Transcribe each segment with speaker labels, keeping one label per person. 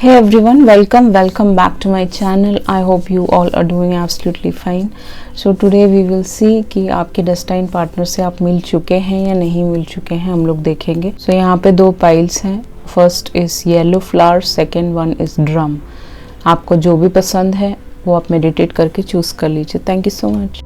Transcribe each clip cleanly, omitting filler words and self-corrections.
Speaker 1: Hey everyone, welcome back to my channel. I hope you all are doing absolutely fine. So today we will see कि आपके destined partner से आप मिल चुके हैं या नहीं मिल चुके हैं, हम लोग देखेंगे. So यहाँ पे दो पाइल्स हैं. First is yellow flower, second one is drum. आपको जो भी पसंद है वो आप मेडिटेट करके चूज कर लीजिए. Thank you so much.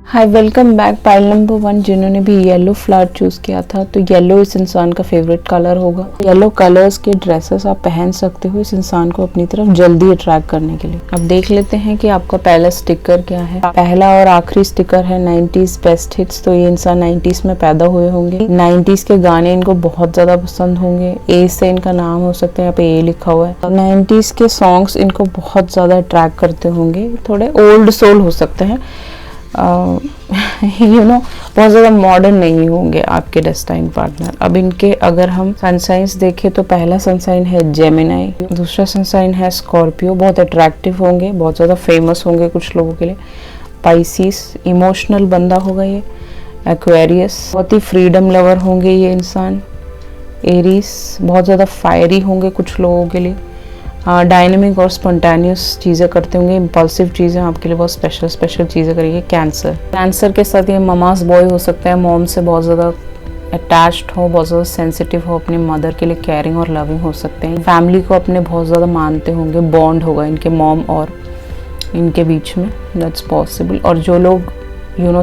Speaker 1: Hi, welcome back. Pile number 1 जिन्होंने भी येलो फ्लावर चूज किया था, तो येलो इस इंसान का फेवरेट कलर होगा. येलो कलर्स के ड्रेसेस आप पहन सकते हो इस इंसान को अपनी तरफ जल्दी अट्रैक्ट करने के लिए. अब देख लेते हैं कि आपका पहला स्टिकर क्या है. पहला और आखिरी स्टिकर है 90s बेस्ट हिट्स. तो ये इंसान 90s में पैदा हुए होंगे. 90s के गाने इनको बहुत ज्यादा पसंद होंगे. ए से इनका नाम हो सकता है, यहाँ पे ए लिखा हुआ है. 90s के सॉन्ग्स इनको बहुत ज्यादा अट्रैक्ट करते होंगे. थोड़े ओल्ड सोल हो सकते हैं, बहुत ज़्यादा मॉडर्न नहीं होंगे आपके डेस्टाइन पार्टनर. अब इनके अगर हम सन साइंस देखें तो पहला सन साइन है जेमिनाई, दूसरा सन साइन है स्कॉर्पियो. बहुत अट्रैक्टिव होंगे, बहुत ज़्यादा फेमस होंगे कुछ लोगों के लिए. पाइसिस, इमोशनल बंदा होगा ये. एक्वेरियस, बहुत ही फ्रीडम लवर होंगे ये इंसान. एरीज, बहुत ज़्यादा फायरी होंगे कुछ लोगों के लिए. डायनेमिक और स्पॉन्टेनियस चीज़ें करते होंगे. इम्पल्सिव चीज़ें आपके लिए बहुत स्पेशल चीज़ें करेंगे. कैंसर के साथ ये ममास बॉय हो सकता है. मॉम से बहुत ज़्यादा अटैच्ड हो, बहुत ज़्यादा सेंसिटिव हो, अपने मदर के लिए केयरिंग और लविंग हो सकते हैं. फैमिली को अपने बहुत ज़्यादा मानते होंगे. बॉन्ड होगा इनके मॉम और इनके बीच में, दैट्स पॉसिबल. और जो लोग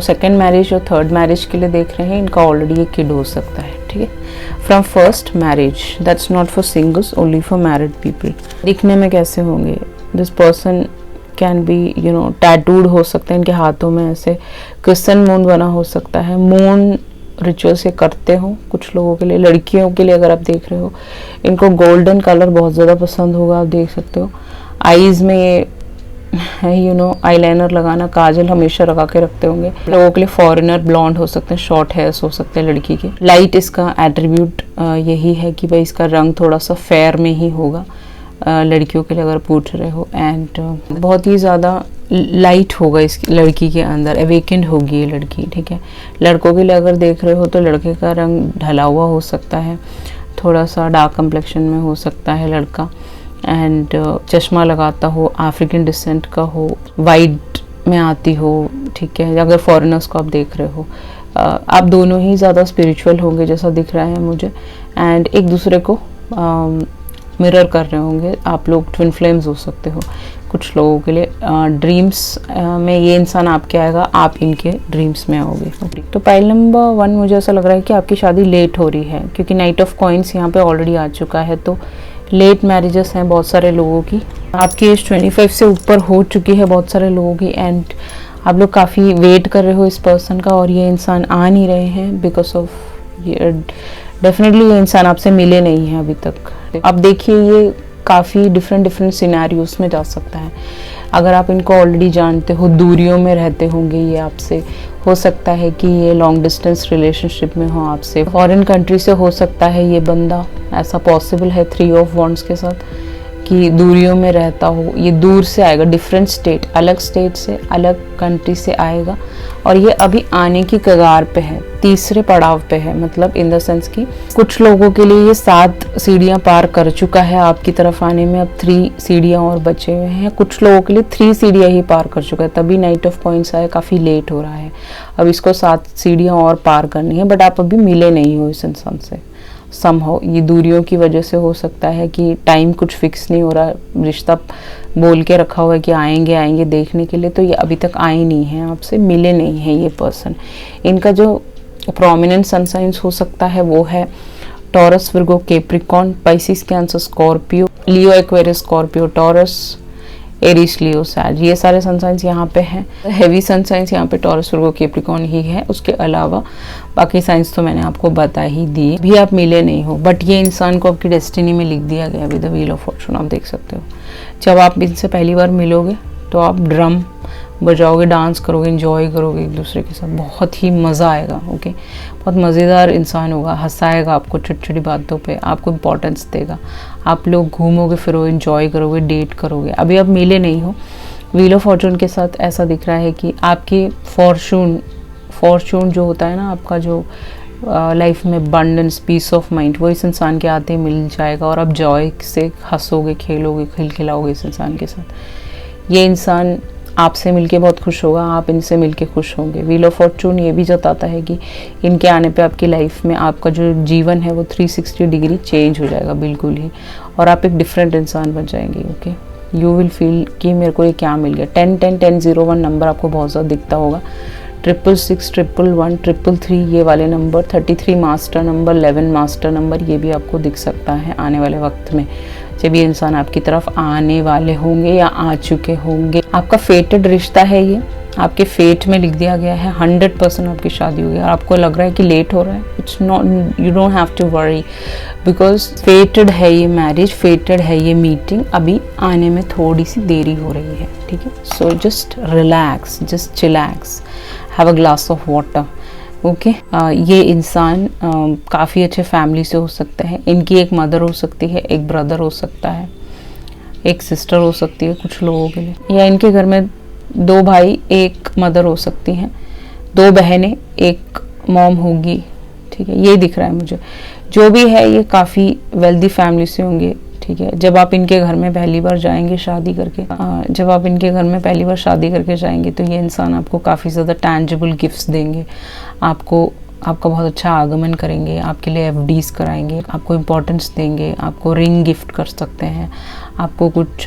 Speaker 1: सेकेंड मैरिज और थर्ड मैरिज के लिए देख रहे हैं, इनका ऑलरेडी एक किड हो सकता है. ठीक है, from first marriage. That's not for singles, only for married people. दिखने में कैसे होंगे? This person can be tattooed हो सकते हैं. इनके हाथों में ऐसे क्रिश्चियन मून बना हो सकता है. मून रिचुअल से करते हो कुछ लोगों के लिए. लड़कियों के लिए अगर आप देख रहे हो, इनको गोल्डन कलर बहुत ज़्यादा पसंद होगा. आप देख सकते हो आईज में ये आईलाइनर लगाना, काजल हमेशा लगा के रखते होंगे. लोगों के लिए फॉरेनर, ब्लॉन्ड हो सकते हैं, शॉर्ट हेयर्स हो सकते हैं लड़की के. लाइट इसका एट्रीब्यूट यही है कि भाई इसका रंग थोड़ा सा फेयर में ही होगा लड़कियों के लिए अगर पूछ रहे हो. एंड बहुत ही ज़्यादा लाइट होगा इस लड़की के अंदर. अवेकेंड होगी ये लड़की. ठीक है, लड़कों के लिए अगर देख रहे हो तो लड़के का रंग ढला हुआ हो सकता है, थोड़ा सा डार्क कम्प्लेक्शन में हो सकता है लड़का. एंड चश्मा लगाता हो, अफ्रीकन डिसेंट का हो, वाइट में आती हो. ठीक है, अगर फॉरेनर्स को आप देख रहे हो, आप दोनों ही ज़्यादा स्पिरिचुअल होंगे जैसा दिख रहा है मुझे. एंड एक दूसरे को मिरर कर रहे होंगे. आप लोग ट्विन फ्लेम्स हो सकते हो कुछ लोगों के लिए. ड्रीम्स में ये इंसान आपके आएगा, आप इनके ड्रीम्स में आओगे. तो पाइल नंबर 1 मुझे ऐसा लग रहा है कि आपकी शादी लेट हो रही है, क्योंकि नाइट ऑफ कॉइन्स यहाँ पे ऑलरेडी आ चुका है. तो लेट मैरिजेस हैं बहुत सारे लोगों की. आपकी एज 25 से ऊपर हो चुकी है बहुत सारे लोगों की. एंड आप लोग काफ़ी वेट कर रहे हो इस पर्सन का, और ये इंसान आ नहीं रहे हैं बिकॉज ऑफ डेफिनेटली ये इंसान आपसे मिले नहीं है अभी तक. अब देखिए, ये काफ़ी डिफरेंट सिनेरियोस में जा सकता है. अगर आप इनको ऑलरेडी जानते हो, दूरियों में रहते होंगे ये आपसे. हो सकता है कि ये लॉन्ग डिस्टेंस रिलेशनशिप में हो आपसे. फॉरेन कंट्री से हो सकता है ये बंदा, ऐसा पॉसिबल है 3 ऑफ वॉन्ड्स के साथ, कि दूरियों में रहता हो. ये दूर से आएगा, डिफरेंट स्टेट, अलग स्टेट से, अलग कंट्री से आएगा. और ये अभी आने की कगार पे है, तीसरे पड़ाव पे है. मतलब इन द सेंस कि कुछ लोगों के लिए ये 7 सीढ़ियाँ पार कर चुका है आपकी तरफ आने में. अब 3 सीढ़ियाँ और बचे हुए हैं. कुछ लोगों के लिए 3 सीढ़ियाँ ही पार कर चुका है, तभी नाइट ऑफ कॉइन्स आया. काफ़ी लेट हो रहा है, अब इसको 7 सीढ़ियाँ और पार करनी है. बट आप अभी मिले नहीं हो इस इंसान से. समहाउ ये दूरियों की वजह से हो सकता है कि टाइम कुछ फिक्स नहीं हो रहा. रिश्ता बोल के रखा हुआ है कि आएंगे देखने के लिए, तो ये अभी तक आए नहीं हैं, आपसे मिले नहीं हैं ये पर्सन. इनका जो प्रोमिनेंट सन साइंस हो सकता है वो है Taurus, Virgo, Capricorn, Pisces, Cancer, Scorpio, Leo, Aquarius, Scorpio, Taurus, Aries, Leo, Sag. ये सारे सन साइंस यहाँ पे हैं. हेवी सन साइंस यहाँ पे टॉरस, विर्गो, कैप्रिकॉर्न ही है. उसके अलावा बाकी साइंस तो मैंने आपको बता ही दिए. भी आप मिले नहीं हो, बट ये इंसान को आपकी डेस्टिनी में लिख दिया गया with the wheel of Fortune. आप देख सकते हो, जब आप इनसे पहली बार मिलोगे तो आप ड्रम बजाओगे, डांस करोगे, एंजॉय करोगे एक दूसरे के साथ. बहुत ही मज़ा आएगा. ओके, बहुत मज़ेदार इंसान होगा. हंसाएगा आपको छोटी छोटी बातों पे, आपको इम्पोर्टेंस देगा. आप लोग घूमोगे फिरोगे, एंजॉय करोगे, डेट करोगे. अभी आप मिले नहीं हो. व्हील ऑफ फॉर्चून के साथ ऐसा दिख रहा है कि आपकी फॉर्चून जो होता है ना, आपका जो लाइफ में अबंडेंस, पीस ऑफ माइंड, वो इस इंसान के आते मिल जाएगा और आप जॉय से हंसोगे, खेलोगे, खिलखिलाओगे इस इंसान के साथ। ये इंसान आपसे मिलके बहुत खुश होगा, आप इनसे मिलके खुश होंगे। व्हील ऑफ फॉर्चून ये भी जताता है कि इनके आने पे आपकी लाइफ में आपका जो जीवन है वो 360 डिग्री चेंज हो जाएगा बिल्कुल ही, और आप एक डिफरेंट इंसान बन जाएंगे। ओके, यू विल फील कि मेरे को ये क्या मिल गया। 10101001 नंबर आपको बहुत ज़्यादा दिखता होगा। 666, 111, 333 ये वाले number, 33 master number, 11 master number, ये भी आपको दिख सकता है आने वाले वक्त में जब ये इंसान आपकी तरफ आने वाले होंगे या आ चुके होंगे। आपका फेटेड रिश्ता है ये, आपके फेट में लिख दिया गया है 100% आपकी शादी होगी। और आपको लग रहा है कि लेट हो रहा है, it's not, you don't have to worry, because fated है ये मैरिज, फेटेड है ये मीटिंग, अभी आने में थोड़ी सी देरी हो रही है। ठीक है, so just relax, just chillax, have a glass of water. Okay, ये इंसान काफ़ी अच्छे फैमिली से हो सकता है। इनकी एक मदर हो सकती है, एक ब्रदर हो सकता है, एक सिस्टर हो सकती है कुछ लोगों के लिए, या इनके घर में 2 भाई, एक मदर हो सकती हैं, 2 बहनें, एक मॉम होगी। ठीक है, ये दिख रहा है मुझे। जो भी है ये काफ़ी वेल्दी फैमिली से होंगे। ठीक है, जब आप इनके घर में पहली बार जाएंगे शादी करके, जब आप इनके घर में पहली बार शादी करके जाएंगे तो ये इंसान आपको काफ़ी ज़्यादा टैंजिबल गिफ्ट्स देंगे, आपको आपका बहुत अच्छा आगमन करेंगे, आपके लिए एफडीज कराएंगे, आपको इम्पोर्टेंस देंगे, आपको रिंग गिफ्ट कर सकते हैं, आपको कुछ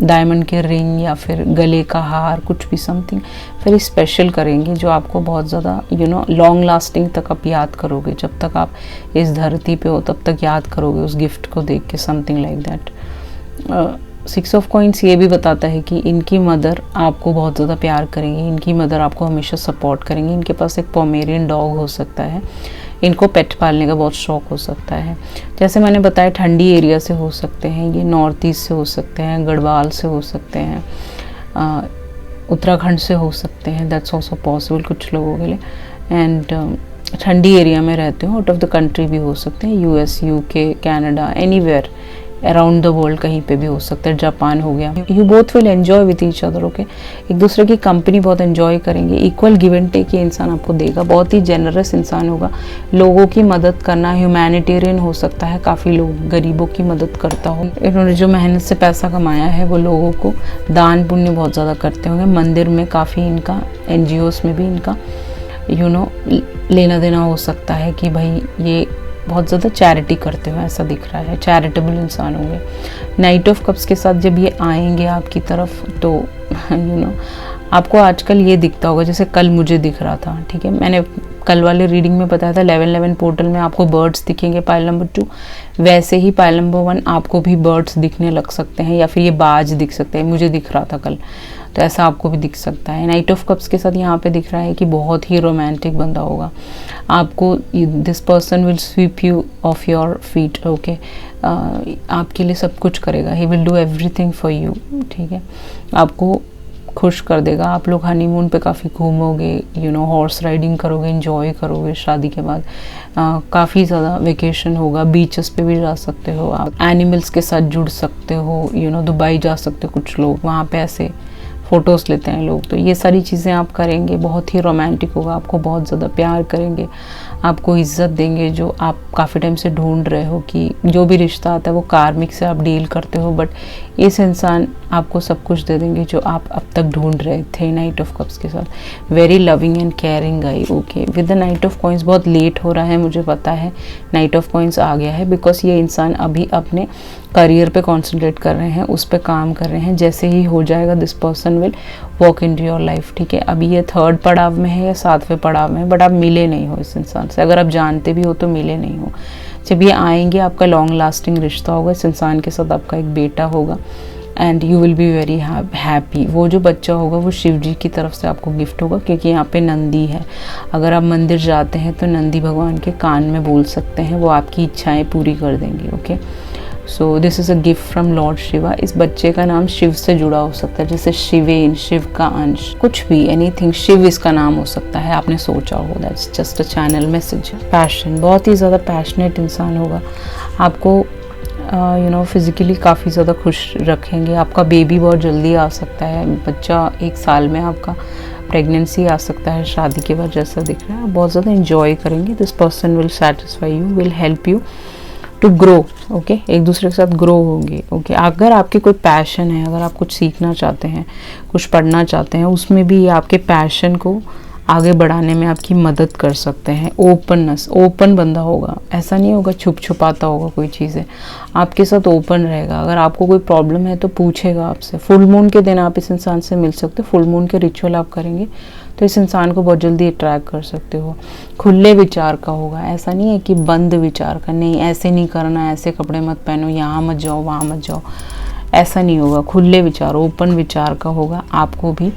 Speaker 1: डायमंड के रिंग या फिर गले का हार, कुछ भी समथिंग वेरी स्पेशल करेंगे जो आपको बहुत ज़्यादा लॉन्ग लास्टिंग तक आप याद करोगे। जब तक आप इस धरती पे हो तब तक याद करोगे उस गिफ्ट को देख के, something like that. 6 of coins ये भी बताता है कि इनकी मदर आपको बहुत ज़्यादा प्यार करेंगी, इनकी मदर आपको हमेशा सपोर्ट करेंगी। इनके पास एक पोमेरियन डॉग हो सकता है, इनको पेट पालने का बहुत शौक हो सकता है। जैसे मैंने बताया ठंडी एरिया से हो सकते हैं, ये नॉर्थ ईस्ट से हो सकते हैं, गढ़वाल से हो सकते हैं, उत्तराखंड से हो सकते हैं, दैट्स ऑल्सो पॉसिबल कुछ लोगों के लिए। एंड ठंडी एरिया में रहते हो, आउट ऑफ द कंट्री भी हो सकते हैं, US, UK, Canada, anywhere around the world, कहीं पे भी हो सकता है, जापान हो गया। You both will enjoy with each other. Okay, एक दूसरे की कंपनी बहुत एंजॉय करेंगे, इक्वल गिव एंड टेक ये इंसान आपको देगा, बहुत ही जेनरस इंसान होगा, लोगों की मदद करना, ह्यूमैनिटेरियन हो सकता है, काफ़ी लोग गरीबों की मदद करता हो। इन्होंने जो मेहनत से पैसा कमाया है वो लोगों को दान पुण्य बहुत ज़्यादा करते होंगे, मंदिर में काफ़ी इनका, NGOs में भी इनका लेना देना हो सकता है कि भाई ये बहुत ज़्यादा चैरिटी करते हो, ऐसा दिख रहा है, चैरिटेबल इंसान होंगे। नाइट ऑफ कप्स के साथ जब ये आएंगे आपकी तरफ तो आपको आजकल ये दिखता होगा जैसे कल मुझे दिख रहा था। ठीक है, मैंने कल वाले रीडिंग में बताया था 1111 पोर्टल में आपको बर्ड्स दिखेंगे पाइल नंबर 2, वैसे ही पाइल नंबर 1 आपको भी बर्ड्स दिखने लग सकते हैं, या फिर ये बाज दिख सकते हैं, मुझे दिख रहा था कल, तो ऐसा आपको भी दिख सकता है। नाइट ऑफ कप्स के साथ यहाँ पे दिख रहा है कि बहुत ही रोमांटिक बंदा होगा, आपको this person will sweep you off your feet. Okay, आपके लिए सब कुछ करेगा, he will do everything for you. ठीक है, आपको खुश कर देगा, आप लोग हनीमून पे काफ़ी घूमोगे, हॉर्स राइडिंग करोगे, एंजॉय करोगे शादी के बाद, काफ़ी ज़्यादा वेकेशन होगा, बीचेस पे भी जा सकते हो आप, एनिमल्स के साथ जुड़ सकते हो, दुबई जा सकते हो, कुछ लोग वहाँ पे ऐसे फ़ोटोज़ लेते हैं लोग, तो ये सारी चीज़ें आप करेंगे, बहुत ही रोमांटिक होगा, आपको बहुत ज़्यादा प्यार करेंगे, आपको इज्जत देंगे जो आप काफ़ी टाइम से ढूंढ रहे हो कि जो भी रिश्ता आता है वो कार्मिक से आप डील करते हो, बट इस इंसान आपको सब कुछ दे देंगे जो आप अब तक ढूंढ रहे थे। नाइट ऑफ कप्स के साथ वेरी लविंग एंड केयरिंग गाई। Okay, with the night of coins बहुत लेट हो रहा है, मुझे पता है नाइट ऑफ कॉइंस आ गया है, बिकॉज ये इंसान अभी अपने करियर पे कॉन्सेंट्रेट कर रहे हैं, उस पर काम कर रहे हैं। जैसे ही हो जाएगा this person will walk into your life. ठीक है, अभी ये 3rd पड़ाव में है या 7वें पड़ाव में है, बट आप मिले नहीं हो इस इंसान से, अगर आप जानते भी हो तो मिले नहीं हो। जब ये आएंगे आपका लॉन्ग लास्टिंग रिश्ता होगा, इस इंसान के साथ आपका एक बेटा होगा and you will be very happy. वो जो बच्चा होगा वो शिव जी की तरफ से आपको गिफ्ट होगा, क्योंकि यहाँ पे नंदी है, अगर आप मंदिर जाते हैं तो नंदी भगवान के कान में बोल सकते हैं, वो आपकी इच्छाएं पूरी कर देंगे। Okay, so this is a gift from Lord Shiva. इस बच्चे का नाम शिव से जुड़ा हो सकता है, जैसे शिवेन, शिव का अंश, कुछ भी, एनीथिंग, शिव इसका नाम हो सकता है, आपने सोचा हो, that's just a channel message. Passion, बहुत ही ज़्यादा पैशनेट इंसान होगा, आपको फिज़िकली काफ़ी ज़्यादा खुश रखेंगे। आपका बेबी बहुत जल्दी आ सकता है, बच्चा 1 साल में आपका प्रेगनेंसी आ सकता है शादी के बाद, जैसा दिख रहा है। आप बहुत ज़्यादा इंजॉय करेंगे। This person will satisfy you, will help you to grow. Okay, एक दूसरे के साथ ग्रो होंगे। ओके, अगर आपके कोई पैशन है, अगर आप कुछ सीखना चाहते हैं, कुछ पढ़ना चाहते हैं, उसमें भी ये आपके पैशन को आगे बढ़ाने में आपकी मदद कर सकते हैं। ओपननेस, ओपन बंदा होगा, ऐसा नहीं होगा छुप छुपाता होगा कोई चीज़ें, आपके साथ ओपन रहेगा। अगर आपको कोई प्रॉब्लम है तो पूछेगा आपसे। फुल मून के दिन आप इस इंसान से मिल सकते हो। फुल मून के रिचुअल आप करेंगे तो इस इंसान को बहुत जल्दी अट्रैक्ट कर सकते हो। खुले विचार का होगा, ऐसा नहीं है कि बंद विचार का, नहीं ऐसे नहीं करना, ऐसे कपड़े मत पहनो, यहाँ मत जाओ, वहाँ मत जाओ, ऐसा नहीं होगा। खुले विचार, ओपन विचार का होगा। आपको भी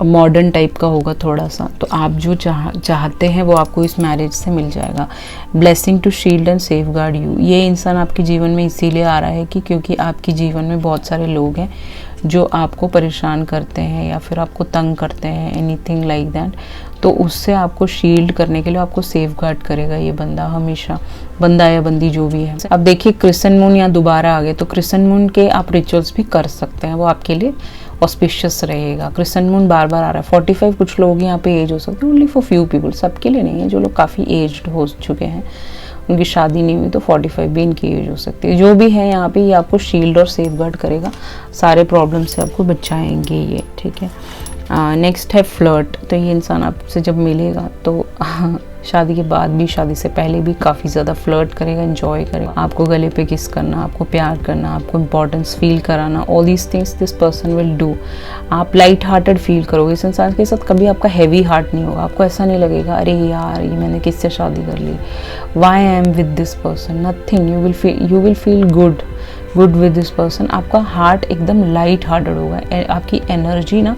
Speaker 1: मॉडर्न टाइप का होगा थोड़ा सा। तो आप जो चाहते हैं वो आपको इस मैरिज से मिल जाएगा। Blessing to shield and safeguard you, ये इंसान आपके जीवन में इसीलिए आ रहा है कि क्योंकि आपके जीवन में बहुत सारे लोग हैं जो आपको परेशान करते हैं या फिर आपको तंग करते हैं, एनीथिंग लाइक दैट। तो उससे आपको शील्ड करने के लिए आपको सेफ गार्ड करेगा ये बंदा हमेशा, बंदा या बंदी जो भी है। अब देखिए क्रिसन मून यहाँ दोबारा आ गए, तो क्रिसन मून के आप रिचुअल्स भी कर सकते हैं, वो आपके लिए ऑस्पिशियस रहेगा। क्रिसन मून बार बार आ रहा है। 45 कुछ लोग यहाँ पे एज हो सकते हैं, ओनली फॉर फ्यू पीपल, सबके लिए नहीं है। जो लोग काफ़ी एज्ड हो चुके हैं, उनकी शादी नहीं हुई, तो 45 भी इनकी एज हो सकती है। जो भी है यहाँ पे, ये आपको शील्ड और सेफ गार्ड करेगा, सारे प्रॉब्लम से आपको बचाएंगे ये, ठीक है। नेक्स्ट है फ्लर्ट। तो ये इंसान आपसे जब मिलेगा तो शादी के बाद भी, शादी से पहले भी काफ़ी ज़्यादा फ्लर्ट करेगा, एंजॉय करेगा। आपको गले पे किस करना, आपको प्यार करना, आपको इम्पोर्टेंस फील कराना, all these things this person will do. आप लाइट हार्टेड फील करोगे इस इंसान के साथ, कभी आपका हैवी हार्ट नहीं होगा। आपको ऐसा नहीं लगेगा अरे यार ये मैंने किससे शादी कर ली, why I am with this person, nothing. You will feel good with this person. आपका हार्ट एकदम लाइट हार्टेड होगा। आपकी एनर्जी ना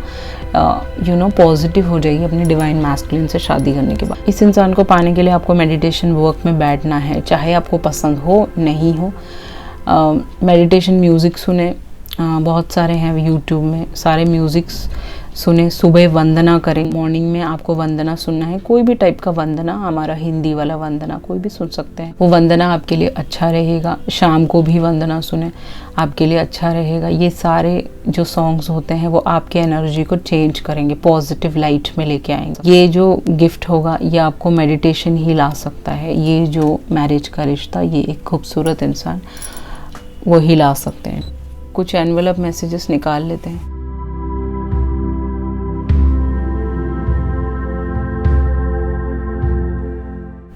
Speaker 1: पॉजिटिव हो जाएगी अपने डिवाइन मैस्कुलिन से शादी करने के बाद। इस इंसान को पाने के लिए आपको मेडिटेशन वर्क में बैठना है, चाहे आपको पसंद हो नहीं हो। मेडिटेशन म्यूज़िक सुने, बहुत सारे हैं यूट्यूब में, सारे म्यूज़िक्स सुने। सुबह वंदना करें, मॉर्निंग में आपको वंदना सुनना है, कोई भी टाइप का वंदना, हमारा हिंदी वाला वंदना कोई भी सुन सकते हैं, वो वंदना आपके लिए अच्छा रहेगा। शाम को भी वंदना सुने, आपके लिए अच्छा रहेगा। ये सारे जो सॉन्ग्स होते हैं वो आपके एनर्जी को चेंज करेंगे, पॉजिटिव लाइट में लेके आएंगे। ये जो गिफ्ट होगा ये आपको मेडिटेशन ही ला सकता है। ये जो मैरिज का रिश्ता, ये एक खूबसूरत इंसान वो ही ला सकते हैं। कुछ एनवेलप मैसेजेस निकाल लेते हैं।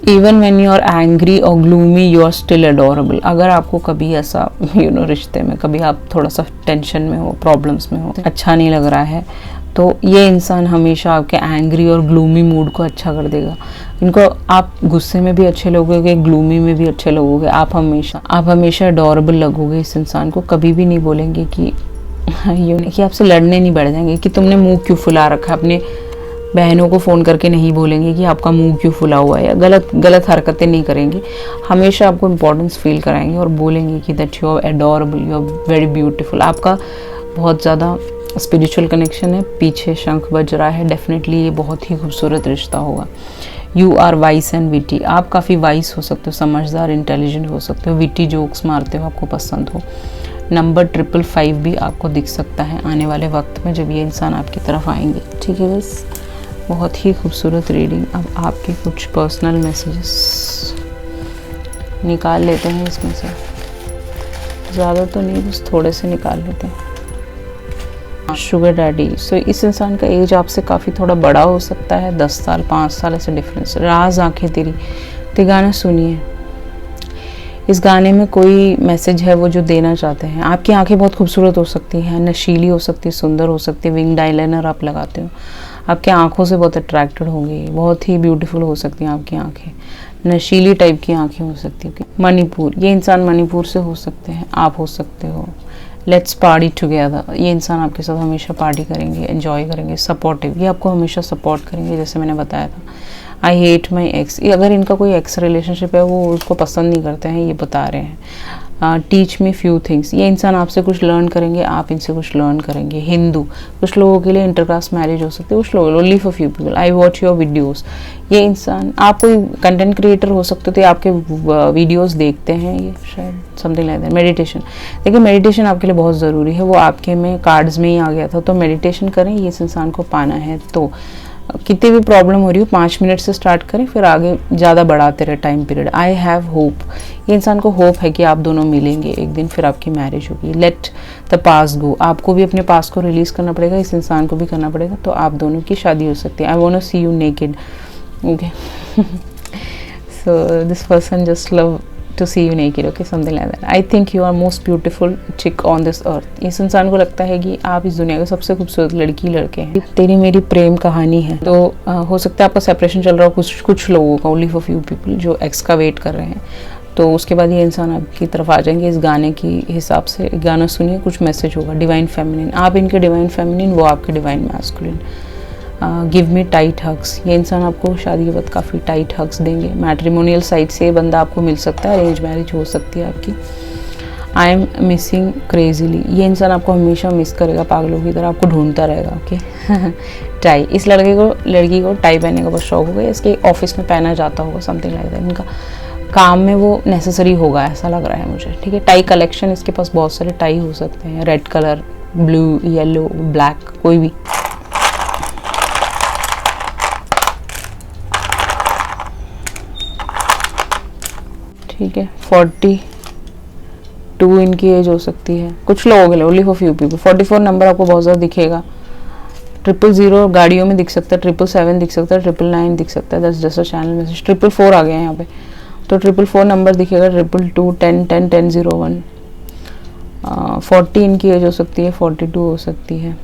Speaker 1: Even when you are angry और gloomy you are still adorable. अगर आपको कभी ऐसा रिश्ते में कभी आप थोड़ा सा टेंशन में हो, प्रॉब्लम्स में हो, अच्छा नहीं लग रहा है, तो ये इंसान हमेशा आपके एंग्री और ग्लूमी मूड को अच्छा कर देगा। इनको आप गुस्से में भी अच्छे लगोगे, ग्लूमी में भी अच्छे लगोगे। आप हमेशा अडोरेबल लगोगे इस इंसान को। कभी भी नहीं बोलेंगे कि कि आपसे लड़ने नहीं बैठ जाएंगे कि तुमने मुंह क्यों फुला रखा है। अपने बहनों को फ़ोन करके नहीं बोलेंगे कि आपका मुंह क्यों फुला हुआ है, या गलत हरकतें नहीं करेंगे। हमेशा आपको इम्पोर्टेंस फील कराएंगे और बोलेंगे कि that you are adorable, you are very beautiful. आपका बहुत ज़्यादा स्पिरिचुअल कनेक्शन है, पीछे शंख बज रहा है, डेफिनेटली ये बहुत ही खूबसूरत रिश्ता होगा। You are wise and witty. आप काफ़ी वाइस हो सकते हो, समझदार, इंटेलिजेंट हो सकते हो, विटी जोक्स मारते हो, आपको पसंद हो। नंबर 555 भी आपको दिख सकता है आने वाले वक्त में जब ये इंसान आपकी तरफ आएंगे, ठीक है। बस बहुत ही खूबसूरत रीडिंग। अब आपके कुछ पर्सनल मैसेजेस निकाल लेते हैं इसमें से, ज़्यादा तो नहीं, बस थोड़े से निकाल लेते हैं। Sugar daddy. सो इस इंसान का एज आपसे काफ़ी थोड़ा बड़ा हो सकता है, 10 साल 5 साल ऐसे डिफरेंस। राज आंखें तेरी, तो गाना सुनिए। इस गाने में कोई मैसेज है वो जो देना चाहते हैं। आपकी आंखें बहुत खूबसूरत हो सकती हैं, नशीली हो सकती है, सुंदर हो सकती है। विंग्ड आईलाइनर आप लगाते हो, आपके आंखों से बहुत अट्रैक्टेड होंगे, बहुत ही ब्यूटीफुल हो सकती हैं आपकी आंखें, नशीली टाइप की आंखें हो सकती हैं। मणिपुर, ये इंसान मणिपुर से हो सकते हैं, आप हो सकते हो। लेट्स पार्टी टुगेदर, ये इंसान आपके साथ हमेशा पार्टी करेंगे, एंजॉय करेंगे। सपोर्टिव, ये आपको हमेशा सपोर्ट करेंगे, जैसे मैंने बताया था। आई हेट माई एक्स, ये अगर इनका कोई एक्स रिलेशनशिप है वो उसको पसंद नहीं करते हैं, ये बता रहे हैं। टीच मी फ्यू थिंग्स, ये इंसान आपसे कुछ लर्न करेंगे, आप इनसे कुछ लर्न करेंगे। हिंदू, कुछ लोगों के लिए इंटरकास्ट मैरिज हो सकती है, कुछ लोग only for few people. I watch your videos, ये इंसान, आप कोई कंटेंट क्रिएटर हो सकते हो तो आपके वीडियोस देखते हैं, ये शायद समथिंग लाइक दैट। मेडिटेशन, देखिए मेडिटेशन आपके लिए बहुत ज़रूरी है, वो आपके में कार्ड्स में ही आ गया था, तो मेडिटेशन करें, ये इस इंसान को पाना है। तो कितनी भी प्रॉब्लम हो रही हो 5 मिनट से स्टार्ट करें, फिर आगे ज़्यादा बढ़ाते रहे time period. I have hope, ये इंसान को होप है कि आप दोनों मिलेंगे एक दिन, फिर आपकी मैरिज होगी। लेट द पास्ट गो, आपको भी अपने पास्ट को रिलीज़ करना पड़ेगा, इस इंसान को भी करना पड़ेगा, तो आप दोनों की शादी हो सकती है। I want to see you naked, okay. So this person just love to see you naked, okay, something like that. I think you are most beautiful chick on this earth. इस इंसान को लगता है कि आप इस दुनिया के सबसे खूबसूरत लड़के हैं। तेरी मेरी प्रेम कहानी है, तो हो सकता है आपका सेपरेशन चल रहा हो कुछ लोगों का, only for few people जो एक्स का वेट कर रहे हैं, तो उसके बाद ये इंसान आपकी तरफ आ जाएंगे। इस गाने की हिसाब से गाना सुनिए, कुछ मैसेज होगा। डिवाइन फेमिनिन, आप इनके डिवाइन फेमिनिन, वो आपके divine masculine. Give me tight hugs, ये इंसान आपको शादी के बाद काफ़ी टाइट हग्स देंगे। मैट्रिमोनियल साइड से ये बंदा आपको मिल सकता है, अरेंज मैरिज हो सकती है आपकी। आई एम मिसिंग क्रेजीली, ये इंसान आपको हमेशा मिस करेगा पागलों की तरह, आपको ढूंढता रहेगा, ओके। टाई, इस लड़की को टाई पहनने का बहुत शौक होगा, इसके ऑफिस में पहना जाता होगा, समथिंग लाइक दैट। इनका काम में वो नेसेसरी होगा, ऐसा लग रहा है मुझे, ठीक है। टाई कलेक्शन, इसके पास बहुत सारे टाई हो सकते हैं, red colour, blue, yellow, black, कोई भी। ठीक है। 42 इनकी एज हो सकती है, कुछ लोगों के लिए, only for few people. 44 number आपको बहुत ज़्यादा दिखेगा। 000 गाड़ियों में दिख सकता है, 777 दिख सकता है, 999 दिख सकता है, that's just a channel message. 444 आ गया है यहाँ पे, तो 444 नंबर दिखेगा, 222, 10, 10, 1001। 40 इनकी एज हो सकती है, 42 हो सकती है,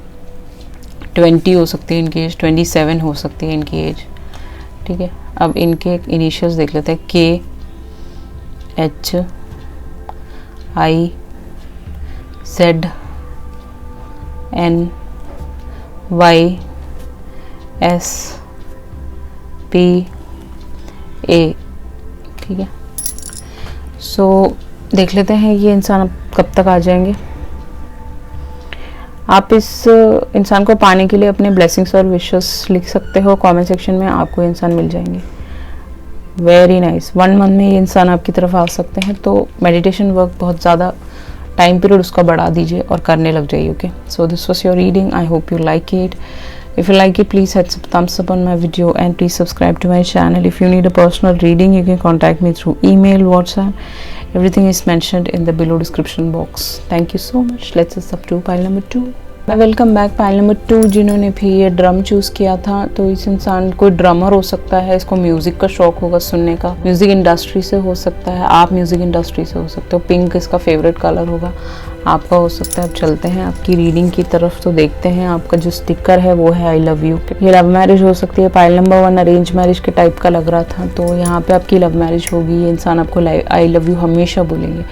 Speaker 1: 20 हो सकती है इनकी एज, 27 हो सकती है इनकी एज, ठीक है। अब इनके इनिशियल्स देख लेते हैं, KHI ZNYSPA, ठीक है। सो देख लेते हैं ये इंसान अब कब तक आ जाएंगे। आप इस इंसान को पाने के लिए अपने ब्लेसिंग्स और विशेस लिख सकते हो कमेंट सेक्शन में, आपको इंसान मिल जाएंगे। Very nice. 1 मंथ में ये इंसान आपकी तरफ आ सकते हैं, तो मेडिटेशन वर्क बहुत ज़्यादा टाइम पीरियड उसका बढ़ा दीजिए और करने लग जाइए, okay. So this was your reading, I hope you like it. If you like it, please hit thumbs up on my video and please subscribe to my channel. If you need a personal reading, you can contact me through email, WhatsApp. Everything is mentioned in the below description box. Thank you so much. Let's up to pile number 2. Welcome back. Pile number 2, जिन्होंने भी ये drum choose किया था, तो इस इंसान कोई drummer हो सकता है, इसको म्यूज़िक का शौक होगा सुनने का, म्यूज़िक इंडस्ट्री से हो सकता है, आप म्यूज़िक इंडस्ट्री से हो सकते हो। पिंक इसका फेवरेट कलर होगा, आपका हो सकता है। अब चलते हैं आपकी रीडिंग की तरफ, तो देखते हैं आपका जो स्टिकर है वो है आई लव यू। ये लव मैरिज हो सकती है। पाइल नंबर 1 अरेंज मैरिज के टाइप का लग रहा था, तो यहाँ पे आपकी लव मैरिज होगी। ये इंसान आपको आई लव यू हमेशा बोलेंगे,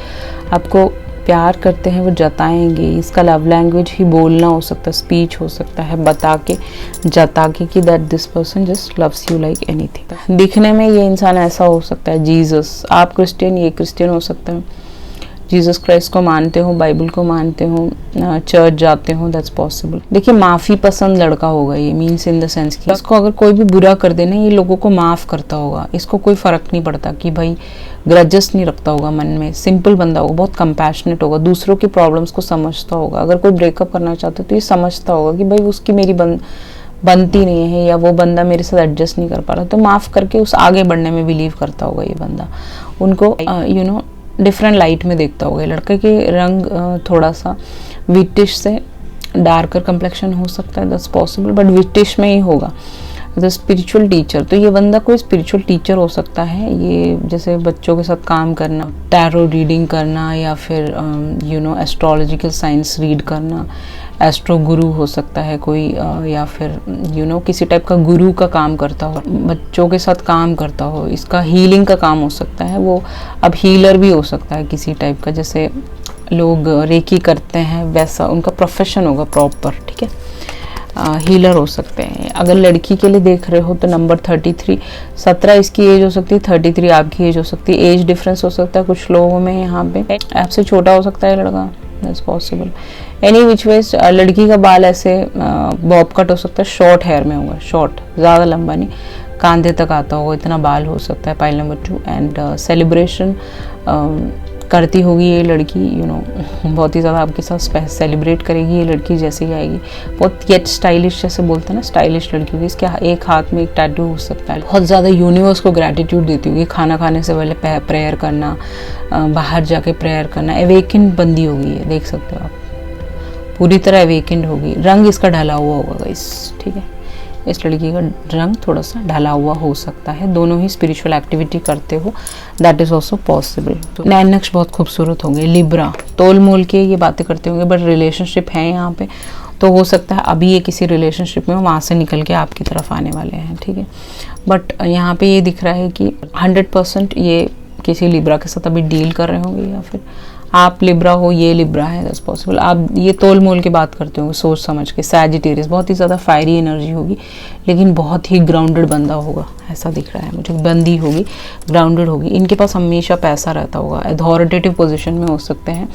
Speaker 1: आपको प्यार करते हैं वो जताएंगे। इसका लव लैंग्वेज ही बोलना हो सकता है, स्पीच हो सकता है, बता के जता के कि that this person just loves you like anything. दिखने में ये इंसान ऐसा हो सकता है, जीसस, आप क्रिश्चियन, ये क्रिश्चियन हो सकता है, जीसस क्राइस्ट को मानते हो, बाइबल को मानते हो, चर्च जाते हो, दैट्स पॉसिबल। देखिए माफ़ी पसंद लड़का होगा ये, मीन्स इन द सेंस कि इसको अगर कोई भी बुरा कर देना, ये लोगों को माफ़ करता होगा, इसको कोई फ़र्क नहीं पड़ता कि भाई ग्रजेस नहीं रखता होगा मन में, सिंपल बंदा होगा, बहुत कंपैशनेट होगा, दूसरों की प्रॉब्लम्स को समझता होगा। अगर कोई ब्रेकअप करना चाहता है तो ये समझता होगा कि भाई उसकी मेरी बनती नहीं है, या वो बंदा मेरे साथ एडजस्ट नहीं कर पा रहा, तो माफ़ करके उस आगे बढ़ने में बिलीव करता होगा ये बंदा। उनको डिफरेंट लाइट में देखता होगा। लड़के के रंग थोड़ा सा विटिश से डार्कर कम्प्लेक्शन हो सकता है, दैट्स पॉसिबल, बट विटिश में ही होगा। द स्पिरिचुअल टीचर, तो ये बंदा कोई स्पिरिचुअल टीचर हो सकता है, ये जैसे बच्चों के साथ काम करना, टैरो रीडिंग करना, या फिर एस्ट्रोलॉजिकल साइंस रीड करना, एस्ट्रो गुरु हो सकता है कोई, या फिर किसी टाइप का गुरु का काम करता हो, बच्चों के साथ काम करता हो, इसका हीलिंग का काम हो सकता है। वो अब हीलर भी हो सकता है किसी टाइप का, जैसे लोग रेकी करते हैं वैसा उनका प्रोफेशन होगा प्रॉपर, ठीक है। हीलर हो सकते हैं। अगर लड़की के लिए देख रहे हो तो नंबर 33, 17 इसकी एज हो सकती है, 33 आपकी एज हो सकती है। एज डिफरेंस हो सकता है कुछ लोगों में, यहाँ पे आपसे छोटा हो सकता है लड़का, that's possible. Any which ways लड़की का बाल ऐसे बॉब कट हो सकता है, शॉर्ट हेयर में होगा, शॉर्ट, ज़्यादा लंबा नहीं, कांधे तक आता होगा इतना बाल हो सकता है। पाइल नंबर 2 एंड सेलिब्रेशन करती होगी ये लड़की, यू नो बहुत ही ज़्यादा आपके साथ सेलिब्रेट करेगी ये लड़की जैसे ही आएगी। बहुत येट स्टाइलिश जैसे बोलते हैं ना, स्टाइलिश लड़की होगी। इसके एक हाथ में एक टैटू हो सकता है। बहुत ज़्यादा यूनिवर्स को ग्रैटिट्यूड देती होगी। खाना खाने से पहले प्रेयर करना, बाहर जाके प्रेयर करना। एवेकेंड बंदी होगी ये, देख सकते हो आप, पूरी तरह एवेकेंड होगी। रंग इसका ढला हुआ होगा गाइस, ठीक है। इस लड़की का रंग थोड़ा सा ढला हुआ हो सकता है। दोनों ही स्पिरिचुअल एक्टिविटी करते हो, दैट इज ऑल्सो पॉसिबल। नैन नक्श बहुत खूबसूरत होंगे। लिब्रा, तोल मोल के ये बातें करते होंगे, बट रिलेशनशिप है यहाँ पे, तो हो सकता है अभी ये किसी रिलेशनशिप में वहाँ से निकल के आपकी तरफ आने वाले हैं, ठीक है। बट यहाँ पे ये दिख रहा है कि 100% ये किसी लिब्रा के साथ अभी डील कर रहे होंगे, या फिर आप लिब्रा हो, ये लिब्रा है, दैट्स पॉसिबल। आप ये तोल मोल की बात करते होंगे, सोच समझ के। सैजिटेरियस, बहुत ही ज़्यादा फायरी एनर्जी होगी, लेकिन बहुत ही ग्राउंडेड बंदा होगा, ऐसा दिख रहा है मुझे। बंदी होगी, ग्राउंडेड होगी। इनके पास हमेशा पैसा रहता होगा, अथॉरिटेटिव पोजीशन में हो सकते हैं,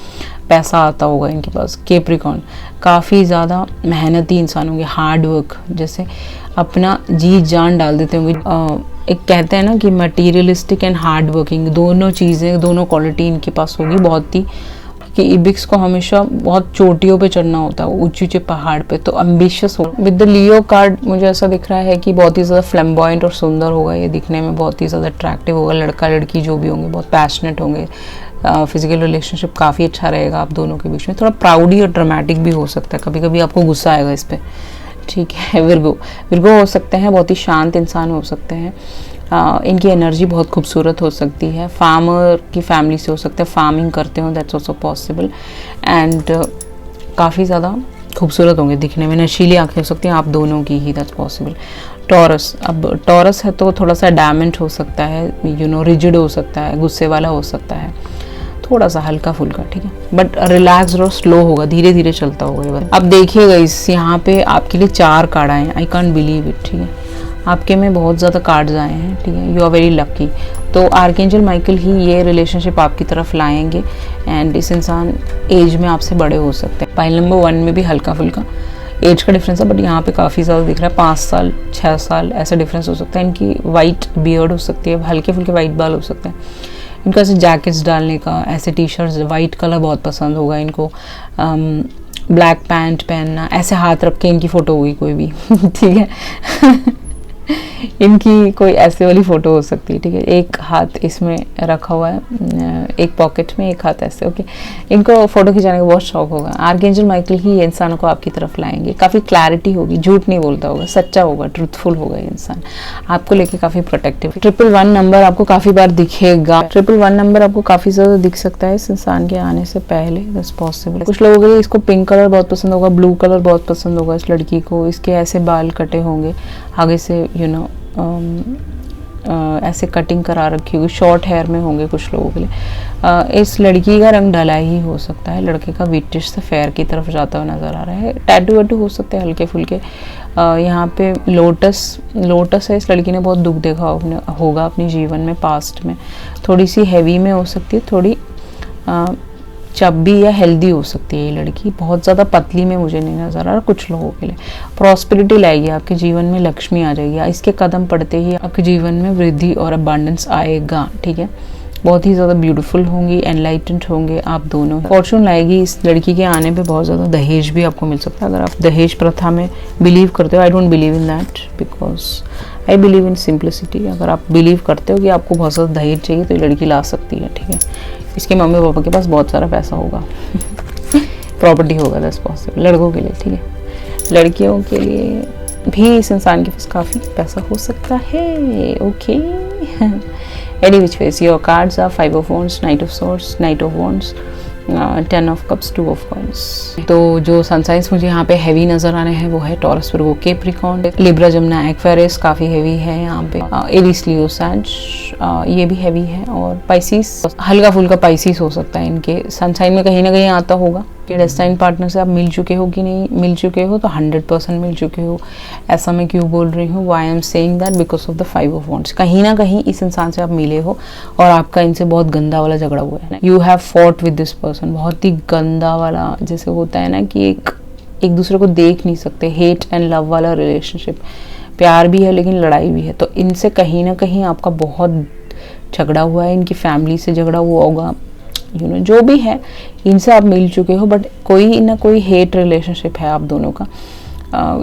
Speaker 1: पैसा आता होगा इनके पास। कैप्रिकॉर्न, काफ़ी ज़्यादा मेहनती इंसान होंगे, हार्ड वर्क, जैसे अपना जी जान डाल देते होंगे। एक कहते हैं ना कि मटीरियलिस्टिक एंड हार्ड वर्किंग, दोनों चीज़ें, दोनों क्वालिटी इनके पास होगी बहुत ही। कि इबिक्स को हमेशा बहुत चोटियों पे चढ़ना होता है, ऊंचे ऊंचे पहाड़ पे, तो एम्बिशियस हो। विद द लियो कार्ड मुझे ऐसा दिख रहा है कि बहुत ही ज़्यादा फ्लैम्बॉयंट और सुंदर होगा ये, दिखने में बहुत ही ज़्यादा अट्रैक्टिव होगा। लड़का लड़की जो भी होंगे बहुत पैशनेट होंगे। फिजिकल रिलेशनशिप काफ़ी अच्छा रहेगा आप दोनों के बीच में। थोड़ा प्राउडी और ड्रामेटिक भी हो सकता है, कभी कभी आपको गुस्सा आएगा इस पर, ठीक है। विर्गो हो सकते हैं, बहुत ही शांत इंसान हो सकते हैं। इनकी एनर्जी बहुत खूबसूरत हो सकती है। फार्मर की फैमिली से हो सकता है, फार्मिंग करते हो, दैट्स ऑल्सो पॉसिबल। एंड काफ़ी ज़्यादा खूबसूरत होंगे दिखने में। नशीली आंखें हो सकती हैं आप दोनों की ही, दैट्स पॉसिबल। टॉरस, अब टॉरस है तो थोड़ा सा डैमेज हो सकता है, यू नो, रिजिड हो सकता है, गुस्से वाला हो सकता है, थोड़ा सा हल्का फुल्का, ठीक है। बट रिलैक्स्ड और स्लो होगा, धीरे धीरे चलता होगा ये। अब देखिएगा इस यहाँ पे आपके लिए 4 कार्ड आए हैं, आई कांट बिलीव इट, ठीक है। आपके में बहुत ज़्यादा कार्ड्स आए हैं, ठीक है। You are very lucky. तो आर्कएंजल माइकल ही ये रिलेशनशिप आपकी तरफ लाएंगे। एंड इस इंसान एज में आपसे बड़े हो सकते हैं। पाइल नंबर 1 में भी हल्का फुल्का एज का डिफरेंस है, बट यहाँ पे काफ़ी ज़्यादा दिख रहा है। 5 साल 6 साल ऐसा डिफरेंस हो सकता है। इनकी वाइट बियर्ड हो सकती है, हल्के फुल्के वाइट बाल हो सकते हैं। इनको ऐसे जैकेट्स डालने का, ऐसे टी शर्ट्स, वाइट कलर बहुत पसंद होगा इनको। ब्लैक पैंट पहनना, ऐसे हाथ रख के इनकी फ़ोटो होगी कोई भी ठीक है इनकी कोई ऐसे वाली फ़ोटो हो सकती है, ठीक है। एक हाथ इसमें रखा हुआ है, एक पॉकेट में, एक हाथ ऐसे, ओके। इनको फ़ोटो खिंचाने का बहुत शौक होगा। आर्कएंजल माइकल ही ये इंसानों को आपकी तरफ लाएंगे। काफ़ी क्लैरिटी होगी, झूठ नहीं बोलता होगा, सच्चा होगा, ट्रूथफुल होगा ये इंसान, आपको लेके काफ़ी प्रोटेक्टिव। 111 नंबर आपको काफ़ी बार दिखेगा। 111 नंबर आपको काफ़ी ज़्यादा दिख सकता है इस इंसान के आने से पहले, दैट्स पॉसिबल। कुछ लोगों के लिए इसको पिंक कलर बहुत पसंद होगा, ब्लू कलर बहुत पसंद होगा इस लड़की को। इसके ऐसे बाल कटे होंगे आगे से, यू नो, ऐसे कटिंग करा रखी होगी, शॉर्ट हेयर में होंगे कुछ लोगों के लिए। इस लड़की का रंग ढला ही हो सकता है, लड़के का व्हिटिश से फेयर की तरफ जाता हुआ नज़र आ रहा है। टैटू वैटू हो सकते हैं हल्के फुल्के। यहाँ पे लोटस है। इस लड़की ने बहुत दुख देखा होगा अपने जीवन में, पास्ट में। थोड़ी सी हैवी में हो सकती है, थोड़ी चब्बी या हेल्दी हो सकती है ये लड़की। बहुत ज़्यादा पतली में मुझे नहीं नज़र आ रहा। कुछ लोगों के लिए प्रॉस्पेरिटी लाएगी आपके जीवन में, लक्ष्मी आ जाएगी। इसके कदम पड़ते ही आपके जीवन में वृद्धि और अबांडेंस आएगा, ठीक है। बहुत ही ज़्यादा ब्यूटीफुल होंगी, एनलाइटेंड होंगे आप दोनों। फॉर्चून लाएगी इस लड़की के आने पे। बहुत ज़्यादा दहेज भी आपको मिल सकता है अगर आप दहेज प्रथा में बिलीव करते हो। I don't believe in that, because I believe in simplicity. अगर आप बिलीव करते हो कि आपको बहुत ज़्यादा दहेज चाहिए तो ये लड़की ला सकती है, ठीक है। इसके मम्मी पापा के पास बहुत सारा पैसा होगा प्रॉपर्टी होगा, दैट्स पॉसिबल। लड़कों के लिए, ठीक है। लड़कियों के लिए भी इस इंसान के पास काफ़ी पैसा हो सकता है, okay. Any which ways, your cards are 5 of Wands, Knight of Swords, Knight of Wands, 10 of Cups, 2 of Coins। तो जो सनसाइंस मुझे यहाँ पे हैवी नजर आ रहे हैं वो है टॉरस, वर्गो, कैप्रिकॉर्न, लिब्रा, जमुना, एक्वेरियस काफ़ी हैवी है यहाँ पे। एरीज, लियो, सैज, ये भी हैवी है। और पाइसिस, हल्का फुल्का पाइसिस हो सकता है इनके सनसाइन में, कहीं ना कहीं आता होगा कि डेस्टाइन पार्टनर से आप मिल चुके हो कि नहीं मिल चुके हो, तो 100% मिल चुके हो। ऐसा मैं क्यों बोल रही हूँ, why am saying that, because of the 5 of wands. कहीं ना कहीं इस इंसान से आप मिले हो और आपका इनसे बहुत गंदा वाला झगड़ा हुआ है। You have fought with this person, बहुत ही गंदा वाला, जैसे होता है ना कि एक दूसरे को देख नहीं सकते, हेट एंड लव वाला रिलेशनशिप। प्यार भी है लेकिन लड़ाई भी है। तो इनसे कहीं ना कहीं आपका बहुत झगड़ा हुआ है, इनकी फैमिली से झगड़ा हुआ होगा, जो भी है इनसे आप मिल चुके हो, बट कोई ना कोई हेट रिलेशनशिप है आप दोनों का।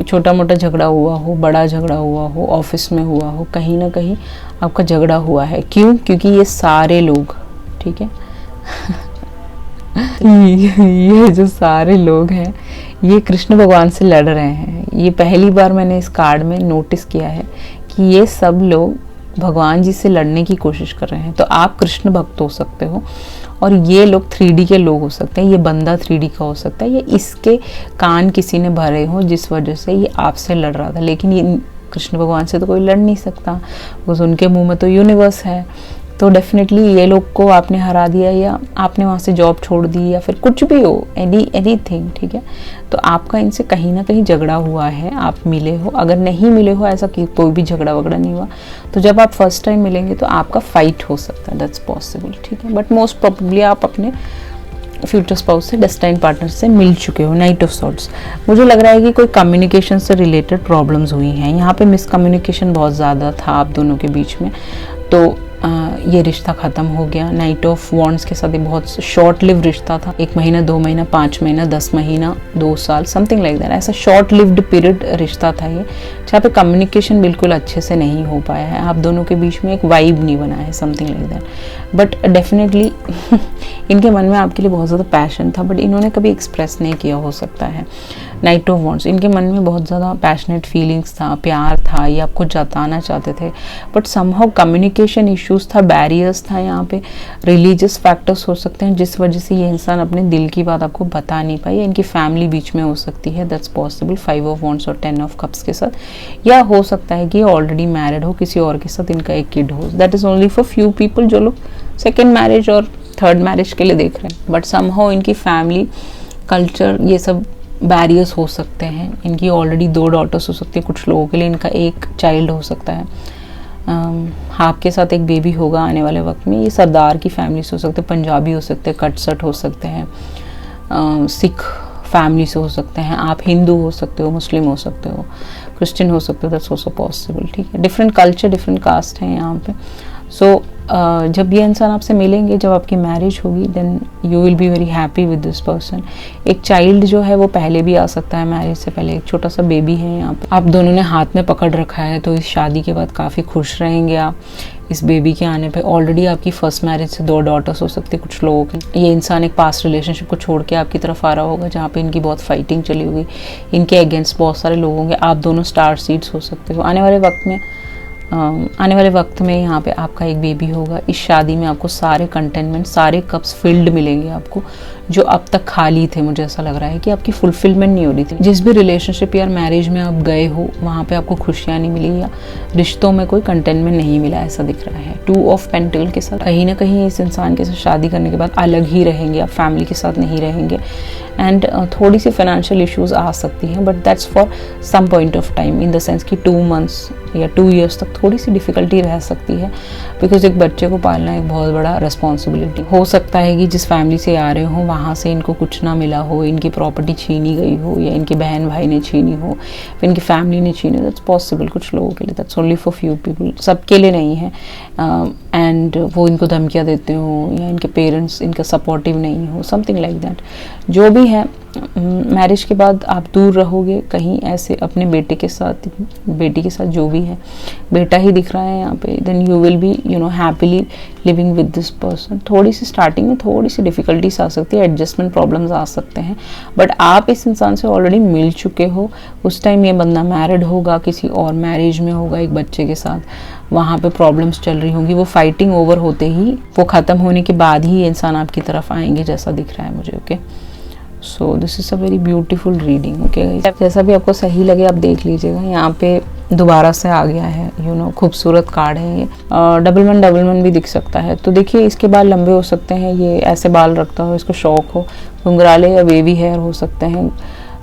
Speaker 1: छोटा मोटा झगड़ा हुआ हो, बड़ा झगड़ा हुआ हो, ऑफिस में हुआ हो, कहीं ना कहीं आपका झगड़ा हुआ है। क्यों? क्योंकि ये सारे लोग, ठीक है ये जो सारे लोग हैं ये कृष्ण भगवान से लड़ रहे हैं। ये पहली बार मैंने इस कार्ड में नोटिस किया है कि ये सब लोग भगवान जी से लड़ने की कोशिश कर रहे हैं। तो आप कृष्ण भक्त हो सकते हो और ये लोग 3D के लोग हो सकते हैं। ये बंदा 3D का हो सकता है, ये इसके कान किसी ने भरे हो जिस वजह से ये आपसे लड़ रहा था। लेकिन ये कृष्ण भगवान से तो कोई लड़ नहीं सकता, बिकॉज उनके मुंह में तो यूनिवर्स है। तो डेफिनेटली ये लोग को आपने हरा दिया, या आपने वहाँ से जॉब छोड़ दी, या फिर कुछ भी हो, एनीथिंग, ठीक है। तो आपका इनसे कहीं ना कहीं झगड़ा हुआ है, आप मिले हो। अगर नहीं मिले हो, ऐसा कि कोई भी झगड़ा वगड़ा नहीं हुआ, तो जब आप फर्स्ट टाइम मिलेंगे तो आपका फाइट हो सकता है, दैट्स पॉसिबल, ठीक है। बट मोस्ट प्रोबेबली आप अपने फ्यूचर स्पाउस से, डेस्टाइन पार्टनर से मिल चुके हो। नाइट ऑफ सॉर्ड्स, मुझे लग रहा है कि कोई कम्युनिकेशन से रिलेटेड प्रॉब्लम्स हुई हैं। यहाँ पे मिसकम्युनिकेशन बहुत ज़्यादा था आप दोनों के बीच में, तो ये रिश्ता ख़त्म हो गया। नाइट ऑफ वॉन्ड्स के साथ ये बहुत शॉर्ट लिव्ड रिश्ता था, 1 महीना, 2 महीना, 5 महीना, 10 महीना, 2 साल, समथिंग लाइक दैट। ऐसा शॉर्ट लिव्ड पीरियड रिश्ता था ये, जहाँ पे कम्युनिकेशन बिल्कुल अच्छे से नहीं हो पाया है, आप दोनों के बीच में एक वाइब नहीं बना है, something like that. But definitely इनके मन में आपके लिए बहुत ज़्यादा पैशन था, बट इन्होंने कभी एक्सप्रेस नहीं किया, हो सकता है। नाइट ऑफ वॉन्ड्स, इनके मन में बहुत ज़्यादा पैशनेट फीलिंग्स था, प्यार था, ये आपको जताना चाहते थे, बट समहाउ कम्युनिकेशन इश्यूज था, बैरियर्स था। यहाँ पे रिलीजियस फैक्टर्स हो सकते हैं जिस वजह से ये इंसान अपने दिल की बात आपको बता नहीं पाई, या इनकी फैमिली बीच में हो सकती है, दैट्स पॉसिबल 5 ऑफ वॉन्ड्स और 10 ऑफ कप्स के साथ। या हो सकता है कि ये ऑलरेडी मैरिड हो, किसी और के साथ इनका एक किड हो, that is only for few people जो लोग सेकेंड मैरिज और थर्ड मैरिज के लिए देख रहे हैं। बट समहाउ इनकी फैमिली, कल्चर, ये सब बैरियर्स हो सकते हैं। इनकी ऑलरेडी 2 डॉटर्स हो सकती है, कुछ लोगों के लिए इनका एक चाइल्ड हो सकता है। आपके साथ एक बेबी होगा आने वाले वक्त में। ये सरदार की फैमिली से हो सकते हैं, पंजाबी हो सकते हैं, कटसट हो सकते हैं, सिख फैमिली से हो सकते हैं, आप हिंदू हो सकते हो, मुस्लिम हो सकते हो, क्रिश्चियन हो सकते हो, दैट्स ऑल्सो पॉसिबल, ठीक है। डिफरेंट कल्चर, डिफरेंट कास्ट हैं यहाँ पे। सो जब ये इंसान आपसे मिलेंगे, जब आपकी मैरिज होगी, then you will be very happy with this person. एक चाइल्ड जो है वो पहले भी आ सकता है, मैरिज से पहले एक छोटा सा बेबी है यहाँ पे, आप दोनों ने हाथ में पकड़ रखा है, तो इस शादी के बाद काफ़ी खुश रहेंगे आप इस बेबी के आने पे। ऑलरेडी आपकी फर्स्ट मैरिज से 2 डॉटर्स हो सकती है कुछ लोगों की। ये इंसान एक पास्ट रिलेशनशिप को छोड़ के आपकी तरफ आ रहा होगा, जहाँ पे इनकी बहुत फाइटिंग चली होगी, इनके अगेंस्ट बहुत सारे लोग होंगे, आप दोनों स्टार सीड्स हो सकते हो। आने वाले वक्त में यहाँ पे आपका एक बेबी होगा। इस शादी में आपको सारे कंटेनमेंट, सारे कप्स फिल्ड मिलेंगे आपको, जो अब तक खाली थे। मुझे ऐसा लग रहा है कि आपकी फुलफिलमेंट नहीं हो रही थी। जिस भी रिलेशनशिप या मैरिज में आप गए हो, वहाँ पे आपको खुशियाँ नहीं मिली, या रिश्तों में कोई कंटेनमेंट नहीं मिला, ऐसा दिख रहा है। 2 ऑफ पेंटिकल के साथ कहीं ना कहीं इस इंसान के साथ शादी करने के बाद अलग ही रहेंगे, आप फैमिली के साथ नहीं रहेंगे, एंड थोड़ी सी फाइनेंशियल इश्यूज आ सकती हैं, but that's for some point of time, in the sense कि 2 मंथ्स या 2 ईयर्स तक थोड़ी सी डिफ़िकल्टी रह सकती है, बिकॉज एक बच्चे को पालना एक बहुत बड़ा रिस्पॉन्सिबिलिटी। हो सकता है कि जिस फैमिली से आ रहे हो वहाँ से इनको कुछ ना मिला हो, इनकी प्रॉपर्टी छीनी गई हो, या इनके बहन भाई ने छीनी हो, फिर इनकी फैमिली ने छीनी, दैट्स पॉसिबल कुछ लोगों के लिए, that's only for few people, सबके लिए नहीं है। एंड वो इनको धमकियाँ देते हो, या इनके पेरेंट्स इनका सपोर्टिव नहीं हो, समथिंग लाइक दैट। जो भी है, मैरिज के बाद आप दूर रहोगे कहीं ऐसे अपने बेटे के साथ, बेटी के साथ, जो भी है, बेटा ही दिख रहा है यहाँ पे, then you will be happily living with this person. थोड़ी सी स्टार्टिंग में थोड़ी सी डिफ़िकल्टीज आ सकती है, एडजस्टमेंट प्रॉब्लम्स आ सकते हैं, बट आप इस इंसान से ऑलरेडी मिल चुके हो। उस टाइम ये बंदा मैरिड होगा, किसी और मैरिज में होगा एक बच्चे के साथ, वहाँ पे प्रॉब्लम्स चल रही होंगी, वो फाइटिंग ओवर होते ही, वो ख़त्म होने के बाद ही ये इंसान आपकी तरफ आएंगे, जैसा दिख रहा है मुझे, okay. So this is a very beautiful reading, okay. जैसा भी आपको सही लगे आप देख लीजिएगा। यहाँ पे दोबारा से आ गया है, खूबसूरत कार्ड है ये। डबल मन भी दिख सकता है। तो देखिए इसके बाल लंबे हो सकते हैं, ये ऐसे बाल रखता हो, इसको शौक हो, घुंघराले या वेवी हेयर हो सकते हैं।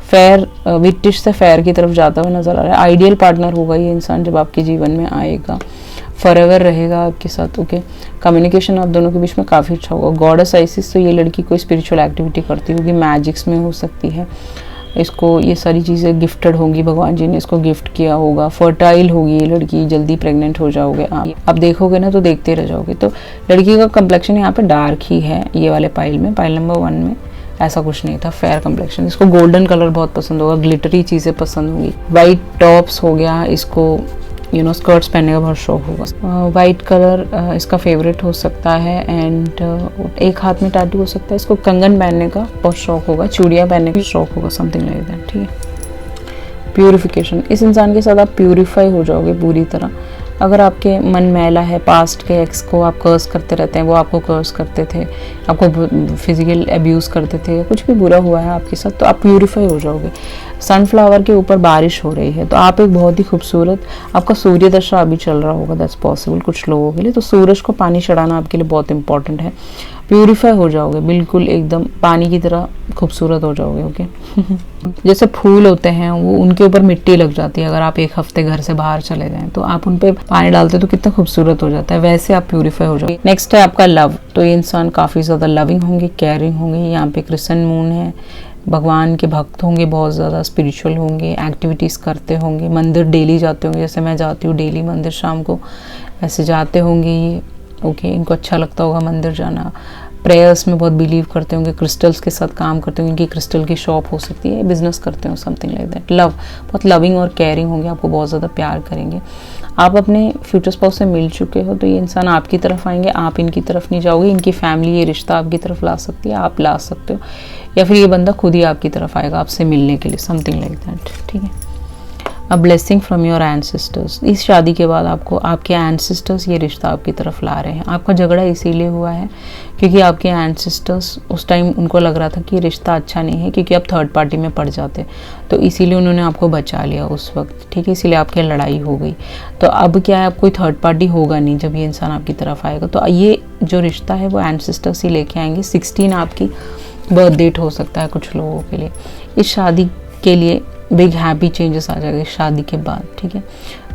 Speaker 1: फेयर, ब्रिटिश से फेयर की तरफ जाता हुआ नजर आ रहा है। आइडियल पार्टनर होगा ये इंसान जब आपके जीवन में आएगा, फॉरएवर रहेगा आपके साथ। ओके, कम्युनिकेशन आप दोनों के बीच में काफ़ी अच्छा होगा। गॉडेस आइसिस, तो ये लड़की कोई स्पिरिचुअल एक्टिविटी करती होगी, मैजिक्स में हो सकती है, इसको ये सारी चीज़ें गिफ्टेड होंगी, भगवान जी ने इसको गिफ्ट किया होगा। फर्टाइल होगी ये लड़की, जल्दी प्रेग्नेंट हो जाओगे आप देखोगे ना तो देखते रह जाओगे। तो लड़की का कम्प्लेक्शन यहाँ पे डार्क ही है, ये वाले पाइल में, पाइल नंबर 1 में ऐसा कुछ नहीं था, फेयर कम्प्लेक्शन। इसको गोल्डन कलर बहुत पसंद होगा, ग्लिटरी चीज़ें पसंद होंगी। वाइट टॉप्स हो गया, इसको स्कर्ट्स पहनने का बहुत शौक होगा। वाइट कलर इसका फेवरेट हो सकता है। एंड एक हाथ में टैटू हो सकता है। इसको कंगन पहनने का बहुत शौक होगा, चूड़ियाँ पहनने का शौक होगा, समथिंग लाइक दैट। ठीक है, प्यूरिफिकेशन, इस इंसान के साथ आप प्यूरिफाई हो जाओगे पूरी तरह। अगर आपके मन मैला है, पास्ट के एक्स को आप कर्स करते रहते हैं, वो आपको कर्स करते थे, आपको फिजिकल अब्यूज़ करते थे, कुछ भी बुरा हुआ है आपके साथ, तो आप प्यूरिफाई हो जाओगे। सनफ्लावर के ऊपर बारिश हो रही है, तो आप एक बहुत ही खूबसूरत, आपका सूर्य दशा अभी चल रहा होगा, दैट्स पॉसिबल कुछ लोगों के लिए। तो सूरज को पानी चढ़ाना आपके लिए बहुत इंपॉर्टेंट है। प्यूरिफाई हो जाओगे, बिल्कुल एकदम पानी की तरह खूबसूरत हो जाओगे। ओके जैसे फूल होते हैं वो, उनके ऊपर मिट्टी लग जाती है, अगर आप एक हफ्ते घर से बाहर चले जाएं तो आप उन पे पानी डालते तो कितना खूबसूरत हो जाता है, वैसे आप प्यूरिफाई हो जाओगे। नेक्स्ट है आपका लव, तो ये इंसान काफ़ी ज़्यादा लविंग होंगे, केयरिंग होंगे। यहाँ पे क्रिसेंट मून है, भगवान के भक्त होंगे, बहुत ज़्यादा स्पिरिचुअल होंगे, एक्टिविटीज़ करते होंगे, मंदिर डेली जाते होंगे, जैसे मैं जाती हूँ डेली मंदिर शाम को, ऐसे जाते होंगे ये। ओके, इनको अच्छा लगता होगा मंदिर जाना। प्रेयर्स में बहुत बिलीव करते होंगे, क्रिस्टल्स के साथ काम करते होंगे, इनकी क्रिस्टल की शॉप हो सकती है, बिजनेस करते हो, समथिंग लाइक दैट। लव, बहुत लविंग और केयरिंग होंगे, आपको बहुत ज़्यादा प्यार करेंगे। आप अपने फ्यूचर स्पाउस से मिल चुके हो तो ये इंसान आपकी तरफ आएंगे, आप इनकी तरफ नहीं जाओगे। इनकी फैमिली ये रिश्ता आपकी तरफ ला सकती है, आप ला सकते हो, या फिर ये बंदा खुद ही आपकी तरफ आएगा आपसे मिलने के लिए, समथिंग लाइक दैट। ठीक है, a blessing from your ancestors, इस शादी के बाद आपको आपके एंसेस्टर्स ये रिश्ता आपकी तरफ ला रहे हैं। आपका झगड़ा इसीलिए हुआ है क्योंकि आपके एंसेस्टर्स उस टाइम उनको लग रहा था कि रिश्ता अच्छा नहीं है, क्योंकि आप थर्ड पार्टी में पड़ जाते, तो इसीलिए उन्होंने आपको बचा लिया उस वक्त। ठीक है, इसीलिए आपकी लड़ाई हो गई। तो अब क्या है, अब कोई थर्ड पार्टी होगा नहीं जब ये इंसान आपकी तरफ आएगा। तो ये जो रिश्ता है वो एंसेस्टर्स ही लेके आएंगे। 16 आपकी बर्थ डेट हो सकता है कुछ लोगों के लिए। इस शादी के लिए बिग हैप्पी चेंजेस आ जाएगा शादी के बाद। ठीक है,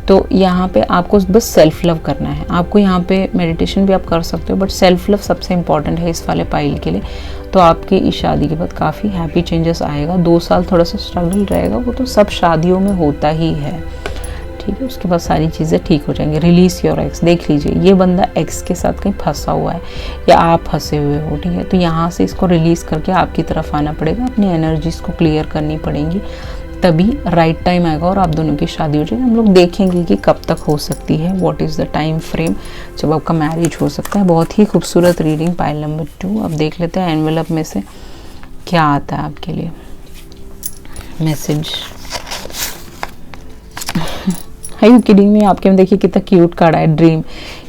Speaker 1: तो यहाँ पे आपको बस सेल्फ लव करना है। आपको यहाँ पे मेडिटेशन भी आप कर सकते हो, बट सेल्फ लव सबसे इम्पॉर्टेंट है इस वाले पाइल के लिए। तो आपके इस शादी के बाद काफ़ी हैप्पी चेंजेस आएगा। 2 साल थोड़ा सा स्ट्रगल रहेगा, वो तो सब शादियों में होता ही है। ठीक है, उसके बाद सारी चीज़ें ठीक हो जाएंगी। रिलीज योर एक्स, देख लीजिए ये बंदा एक्स के साथ कहीं फंसा हुआ है या आप फंसे हुए हो। ठीक है, तो यहाँ से इसको रिलीज़ करके आपकी तरफ आना पड़ेगा, अपनी एनर्जीज को क्लियर करनी पड़ेंगी, तभी राइट टाइम आएगा और आप दोनों की शादी हो जाएगी। हम लोग देखेंगे कि कब तक हो सकती है, what is the time frame जब आपका मैरिज हो सकता है। बहुत ही खूबसूरत रीडिंग, पाइल नंबर 2। अब देख लेते हैं एनवेलप में से क्या आता है आपके लिए मैसेज। है यू किडिंग में, आपके में देखिए कितना क्यूट कार्ड है, ड्रीम।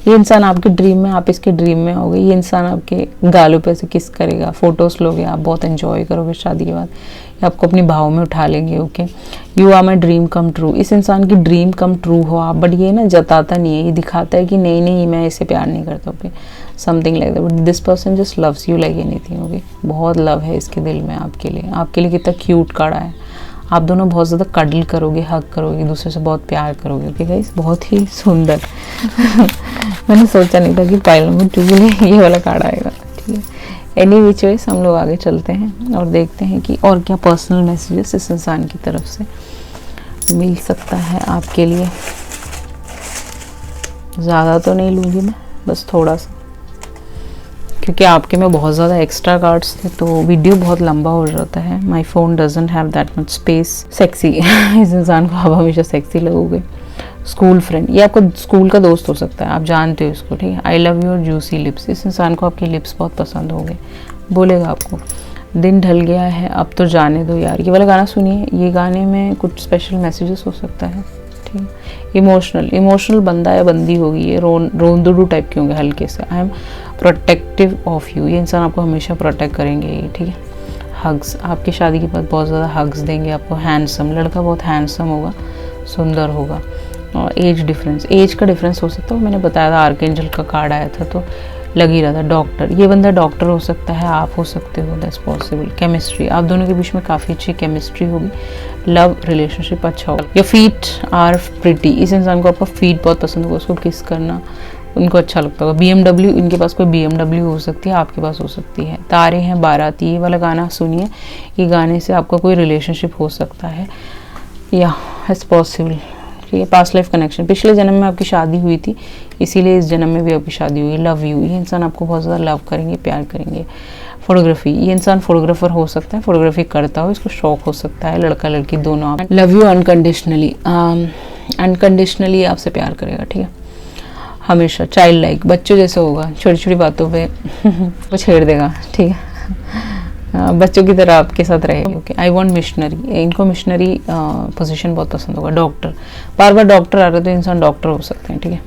Speaker 1: ये इंसान आपके ड्रीम में, आप इसके ड्रीम में होगे। ये इंसान आपके गालों पे से किस करेगा, फोटोज लोगे, आप बहुत एंजॉय करोगे शादी के बाद, या आपको अपनी भाव में उठा लेंगे। Okay, you are my dream come true, इस इंसान की ड्रीम कम ट्रू हो आप, बट ये ना जताता नहीं है, ये दिखाता है कि नहीं नहीं मैं इसे प्यार नहीं करता। Okay, something like that, but this person just loves you like anything. Okay, बहुत लव है इसके दिल में आपके लिए। आपके लिए कितना क्यूट कार्ड है। आप दोनों बहुत ज़्यादा कडल करोगे, हग करोगे, दूसरे से बहुत प्यार करोगे। ओके गाइस, बहुत ही सुंदर मैंने सोचा नहीं था कि पाइल नंबर 2 के लिए ये वाला कार्ड आएगा। ठीक है, एनी विच वेज हम लोग आगे चलते हैं और देखते हैं कि और क्या पर्सनल मैसेजेस इस इंसान की तरफ से मिल सकता है आपके लिए। ज़्यादा तो नहीं लूँगी मैं, बस थोड़ा सा, क्योंकि आपके में बहुत ज़्यादा एक्स्ट्रा कार्ड्स थे तो वीडियो बहुत लंबा हो जाता है। My phone doesn't have that much space. Sexy इस इंसान को आप हमेशा सेक्सी लगोगे। स्कूल फ्रेंड, ये आपका स्कूल का दोस्त हो सकता है, आप जानते हो इसको। ठीक है, I love your juicy lips, इस इंसान को आपके लिप्स बहुत पसंद हो गए, बोलेगा आपको। दिन ढल गया है अब तो जाने दो यार, ये वाला गाना सुनिए, ये गाने में कुछ स्पेशल मैसेजेस हो सकता है। ठीक है, इमोशनल बंदा या बंदी होगी ये, रोंदुडू टाइप के होंगे हल्के से। I am protective of you, ये इंसान आपको हमेशा प्रोटेक्ट करेंगे ये। ठीक है, हग्स, आपकी शादी के बाद बहुत ज़्यादा हग्स देंगे आपको। हैंडसम, लड़का बहुत हैंडसम होगा, सुंदर होगा। और एज डिफरेंस, एज का डिफरेंस हो सकता है, मैंने बताया था आर्कएंजल का कार्ड आया था तो लग ही रहा था। डॉक्टर, ये बंदा डॉक्टर हो सकता है, आप हो सकते हो, दैट्स पॉसिबल। केमिस्ट्री, आप दोनों के बीच में काफ़ी अच्छी केमिस्ट्री होगी। लव रिलेशनशिप अच्छा होगा। योर फीट आर प्रिटी, इस इंसान को आपका फीट बहुत पसंद होगा, उसको किस करना उनको अच्छा लगता होगा। BMW, इनके पास कोई BMW हो सकती है, आपके पास हो सकती है। तारे हैं बाराती, ये वाला गाना सुनिए, ये गाने से आपका कोई रिलेशनशिप हो सकता है, या इट्स पॉसिबल। ठीक है, पास्ट लाइफ कनेक्शन, पिछले जन्म में आपकी शादी हुई थी, इसीलिए इस जन्म में भी आपकी शादी हुई। लव यू, ये इंसान आपको बहुत ज़्यादा लव करेंगे, प्यार करेंगे। फोटोग्राफी, ये इंसान फोटोग्राफर हो सकता है, फोटोग्राफी करता हो, इसको शौक हो सकता है, लड़का लड़की दोनों। आप लव यू अनकंडीशनली, अनकंडीशनली आपसे प्यार करेगा। ठीक है, हमेशा चाइल्ड लाइक, बच्चों जैसे होगा, छोटी छोटी बातों पे वो छेड़ देगा। ठीक है, बच्चों की तरह आपके साथ रहेगा। ओके, आई वांट मिशनरी, इनको मिशनरी पोजीशन बहुत पसंद होगा। डॉक्टर, बार बार डॉक्टर आ रहे तो इंसान डॉक्टर हो सकते हैं। ठीक है,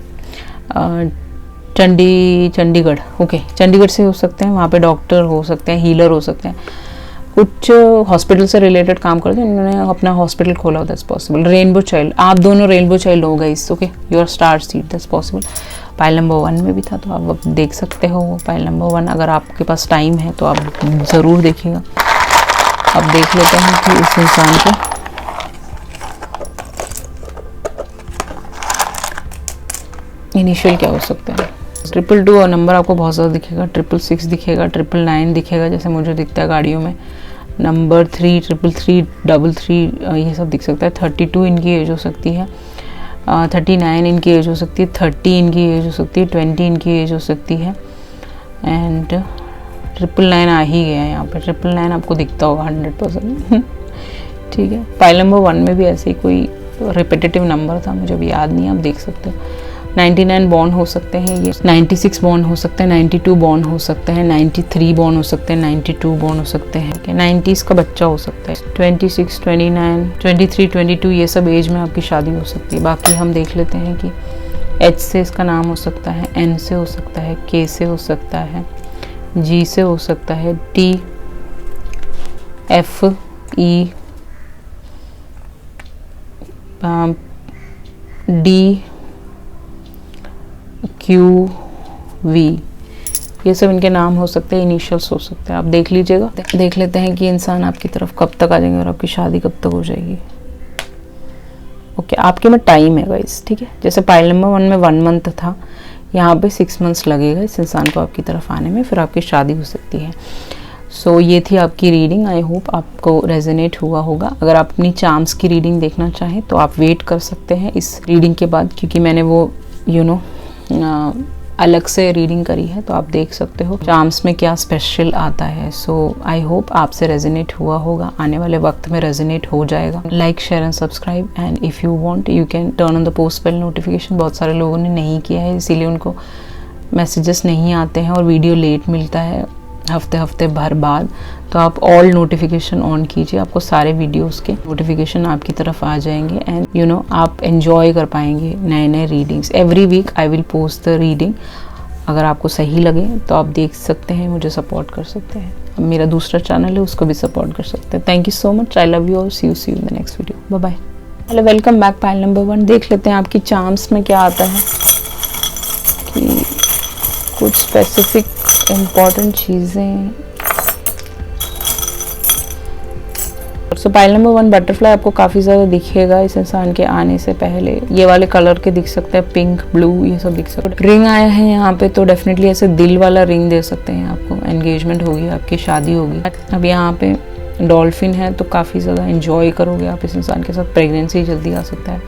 Speaker 1: चंडीगढ़, ओके, चंडीगढ़ से हो सकते हैं, वहाँ पे डॉक्टर हो सकते हैं, हीलर हो सकते हैं, कुछ हॉस्पिटल से रिलेटेड काम करते हैं, इन्होंने अपना हॉस्पिटल खोला हो, दैट्स पॉसिबल। रेनबो चाइल्ड, आप दोनों रेनबो चाइल्ड हो guys. Okay, your star seed, that's possible. Pile number 1 में भी था तो आप अब देख सकते हो पाइल नंबर 1, अगर आपके पास टाइम है तो आप ज़रूर देखिएगा। अब देख लेते हैं कि इस इंसान को इनिशियल क्या हो सकता है। 222 और नंबर आपको बहुत ज़्यादा दिखेगा, 666 दिखेगा, 999 दिखेगा, जैसे मुझे दिखता है गाड़ियों में। नंबर 3, 333, 33 ये सब दिख सकता है। 32 इनकी एज हो सकती है, 39 इनकी एज हो सकती है, 30 इनकी एज हो सकती है, 20 इनकी एज हो सकती है, एंड 999 आ ही गया है यहाँ पे। 999 आपको दिखता होगा 100%। ठीक है, पाइल नंबर 1 में भी ऐसे ही कोई रिपीटेटिव नंबर था, मुझे अभी याद नहीं है, आप देख सकते हो। 99 बॉर्न हो सकते हैं ये, 96 बॉर्न हो सकते हैं, 92 बॉर्न हो सकते हैं, 93 बॉर्न हो सकते हैं, 92 बॉर्न हो सकते हैं, 90s का बच्चा हो सकता है। 26, 29, 23, 22 ये सब एज में आपकी शादी हो सकती है। बाकी हम देख लेते हैं कि H से इसका नाम हो सकता है, N से हो सकता है, K से हो सकता है, G से हो सकता है, T, F, E, D, Q, V, ये सब इनके नाम हो सकते हैं, इनिशियल्स हो सकते हैं। आप देख लीजिएगा। देख लेते हैं कि इंसान आपकी तरफ कब तक आ जाएंगे और आपकी शादी कब तक हो जाएगी। ओके, आपके में टाइम है गाइस। ठीक है, जैसे पाइल नंबर 1 में 1 मंथ था, यहाँ पे 6 मंथ्स लगेगा इस इंसान को आपकी तरफ आने में, फिर आपकी शादी हो सकती है। सो ये थी आपकी रीडिंग, आई होप आपको रेजोनेट हुआ होगा। अगर आप अपनी चार्म्स की रीडिंग देखना चाहें तो आप वेट कर सकते हैं इस रीडिंग के बाद, क्योंकि मैंने वो अलग से रीडिंग करी है, तो आप देख सकते हो चार्म्स में क्या स्पेशल आता है। सो आई होप आपसे रेजोनेट हुआ होगा, आने वाले वक्त में रेजोनेट हो जाएगा। Like, share and subscribe, and if you want you can turn on the post bell notification. बहुत सारे लोगों ने नहीं किया है, इसीलिए उनको मैसेजेस नहीं आते हैं और वीडियो लेट मिलता है हफ्ते भर बाद। तो आप ऑल नोटिफिकेशन ऑन कीजिए, आपको सारे वीडियोस के नोटिफिकेशन आपकी तरफ आ जाएंगे, एंड आप एंजॉय कर पाएंगे नए नए readings. Every week I will post the reading. अगर आपको सही लगे तो आप देख सकते हैं, मुझे सपोर्ट कर सकते हैं। अब मेरा दूसरा चैनल है, उसको भी सपोर्ट कर सकते हैं। Thank you so much, I love you और see you in the next video, bye bye. Hello, welcome back pile number 1। देख लेते हैं आपकी चार्म्स में क्या आता है, कि कुछ स्पेसिफिक इम्पॉर्टेंट चीज़ें। सो पाइल नंबर 1 बटरफ्लाई आपको काफ़ी ज़्यादा दिखेगा इस इंसान के आने से पहले। ये वाले कलर के दिख सकते हैं, पिंक, ब्लू, ये सब दिख सकते हैं। रिंग आया है यहाँ पे, तो डेफिनेटली ऐसे दिल वाला रिंग दे सकते हैं आपको। एंगेजमेंट होगी, आपकी शादी होगी। अब यहाँ पे डॉल्फिन है, तो काफ़ी ज़्यादा एंजॉय करोगे आप इस इंसान के साथ। प्रेगनेंसी जल्दी आ सकता है,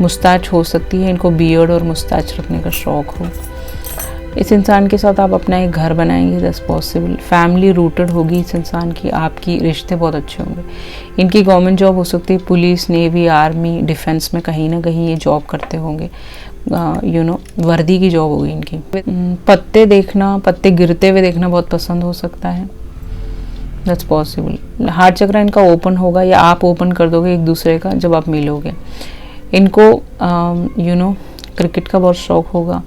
Speaker 1: मुस्ताच हो सकती है, इनको बियर्ड और मुस्ताच रखने का शौक हो। इस इंसान के साथ आप अपना एक घर बनाएंगे, दैट्स पॉसिबल। फैमिली रूटेड होगी इस इंसान की, आपकी रिश्ते बहुत अच्छे होंगे। इनकी गवर्नमेंट जॉब हो सकती है, पुलिस, नेवी, आर्मी, डिफेंस में कहीं ना कहीं ये जॉब करते होंगे। वर्दी की जॉब होगी इनकी। पत्ते देखना, पत्ते गिरते हुए देखना बहुत पसंद हो सकता है, दैट्स पॉसिबल। हार्ट चक्र इनका ओपन होगा, या आप ओपन कर दोगे एक दूसरे का जब आप मिलोगे। इनको क्रिकेट का बहुत शौक होगा,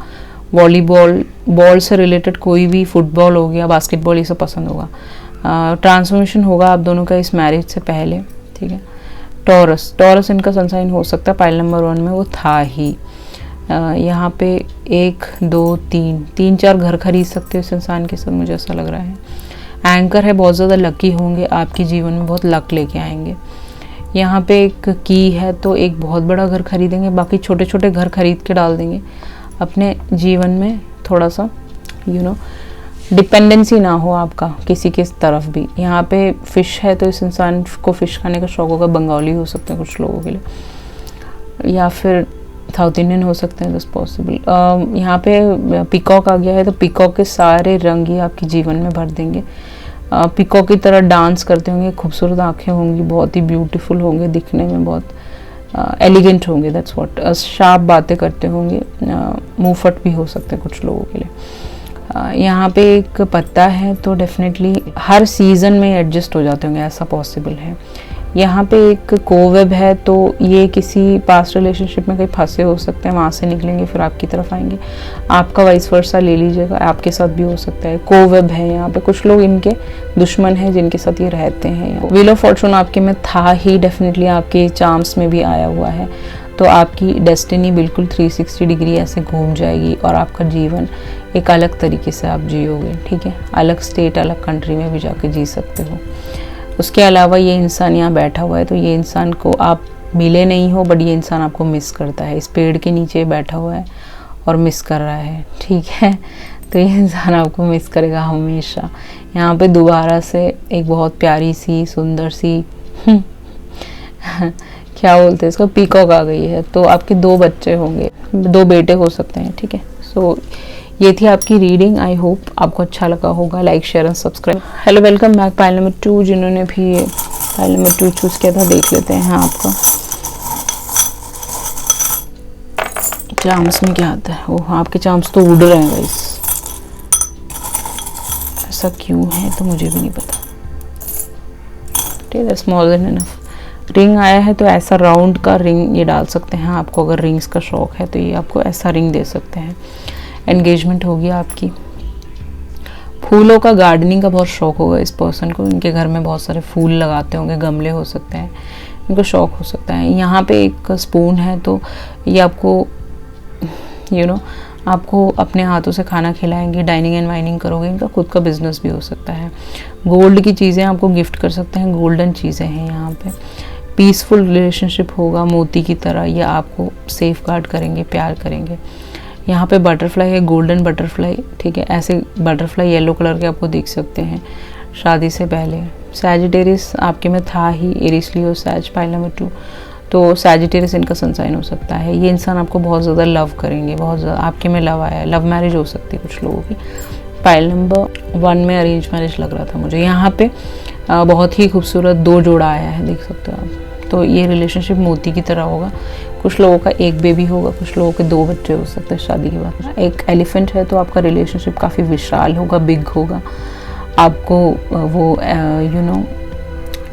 Speaker 1: वॉलीबॉल, बॉल से रिलेटेड कोई भी, फुटबॉल हो गया, बास्केटबॉल, ये सब पसंद होगा। ट्रांसफॉर्मेशन होगा आप दोनों का इस मैरिज से पहले। ठीक है, टॉरस इनका सन साइन हो सकता है, पाइल नंबर 1 में वो था ही। यहाँ पे 1 2 3 4 घर खरीद सकते हो इस इंसान के साथ, मुझे ऐसा लग रहा है। एंकर है, बहुत ज़्यादा लकी होंगे, आपके जीवन में बहुत लक लेके आएंगे। यहाँ पे एक की है, तो एक बहुत बड़ा घर खरीदेंगे, बाकी छोटे छोटे घर खरीद के डाल देंगे अपने जीवन में। थोड़ा सा डिपेंडेंसी ना हो आपका किसी के तरफ भी। यहाँ पे फिश है, तो इस इंसान को फिश खाने का शौक होगा, बंगाली हो सकते हैं कुछ लोगों के लिए, या फिर साउथ इंडियन हो सकते हैं, दिस पॉसिबल। यहाँ पे पीकॉक आ गया है, तो पीकॉक के सारे रंग ही आपके जीवन में भर देंगे। पीकॉक की तरह डांस करते होंगे, खूबसूरत आँखें होंगी, बहुत ही ब्यूटीफुल होंगे, दिखने में बहुत एलिगेंट होंगे, दैट्स व्हाट। शार्प बातें करते होंगे, मुंहफट भी हो सकते हैं कुछ लोगों के लिए। यहाँ पे एक पत्ता है, तो डेफिनेटली हर सीज़न में एडजस्ट हो जाते होंगे, ऐसा पॉसिबल है। यहाँ पे एक कोवेब है, तो ये किसी पास्ट रिलेशनशिप में कहीं फंसे हो सकते हैं, वहाँ से निकलेंगे फिर आपकी तरफ आएंगे। आपका वाइस वर्सा ले लीजिएगा, आपके साथ भी हो सकता है। कोवेब है, यहाँ पे कुछ लोग इनके दुश्मन हैं जिनके साथ ये रहते हैं। व्हील ऑफ फॉर्चून आपके में था ही, डेफिनेटली आपके चार्म्स में भी आया हुआ है, तो आपकी डेस्टिनी बिल्कुल 360 डिग्री ऐसे घूम जाएगी और आपका जीवन एक अलग तरीके से आप जियोगे, ठीक है। अलग स्टेट, अलग कंट्री में भी जाके जी सकते हो। उसके अलावा ये इंसान यहाँ बैठा हुआ है, तो ये इंसान को आप मिले नहीं हो, बट ये इंसान आपको मिस करता है। इस पेड़ के नीचे बैठा हुआ है और मिस कर रहा है, ठीक है। तो ये इंसान आपको मिस करेगा हमेशा। यहाँ पे दोबारा से एक बहुत प्यारी सी, सुंदर सी क्या बोलते हैं इसको, पीकॉक आ गई है, तो आपके 2 बच्चे होंगे, 2 बेटे हो सकते हैं, ठीक है। सो ये थी आपकी रीडिंग। आई होप आपको अच्छा लगा होगा। Like, share and subscribe. Hello, welcome back. Pile number 2, जिन्होंने भी पाइल नंबर 2 चूज़ किया था, देख लेते हैं आपका चार्म्स में क्या आता है। ओह, आपके चार्म्स तो उड़ रहे हैं गाइस, ऐसा क्यों है तो मुझे भी नहीं पता, ठीक है। Small than enough. रिंग आया है, तो ऐसा राउंड का रिंग ये डाल सकते हैं। आपको अगर रिंग्स का शौक है तो ये आपको ऐसा रिंग दे सकते हैं। एंगेजमेंट होगी आपकी। फूलों का, गार्डनिंग का बहुत शौक होगा इस पर्सन को। इनके घर में बहुत सारे फूल लगाते होंगे, गमले हो सकते हैं, इनको शौक हो सकता है। यहाँ पे एक स्पून है, तो ये आपको आपको अपने हाथों से खाना खिलाएंगे, डाइनिंग एंड वाइनिंग करोगे। इनका खुद का बिजनेस भी हो सकता है। गोल्ड की चीज़ें आपको गिफ्ट कर सकते हैं, गोल्डन चीज़ें हैं यहाँ पे। पीसफुल रिलेशनशिप होगा, मोती की तरह। या आपको सेफ गार्ड करेंगे, प्यार करेंगे। यहाँ पे बटरफ्लाई है, गोल्डन बटरफ्लाई, ठीक है। ऐसे बटरफ्लाई येलो कलर के आपको दिख सकते हैं शादी से पहले। सैजिटेरियस आपके में था ही, एरिस लियो सैज, पाइल नंबर 2, तो सैजिटेरियस इनका सनसाइन हो सकता है। ये इंसान आपको बहुत ज़्यादा लव करेंगे, बहुत ज़्यादा आपके में लव आया है। लव मैरिज हो सकती है कुछ लोगों की। पाइल नंबर 1 में अरेंज मैरिज लग रहा था मुझे। यहाँ पे बहुत ही खूबसूरत 2 जोड़ा आया है, देख सकते हो आप। तो ये रिलेशनशिप मोती की तरह होगा। कुछ लोगों का 1 बेबी होगा, कुछ लोगों के 2 बच्चे हो सकते हैं शादी के बाद। एक एलिफेंट है, तो आपका रिलेशनशिप काफ़ी विशाल होगा, बिग होगा। आपको वो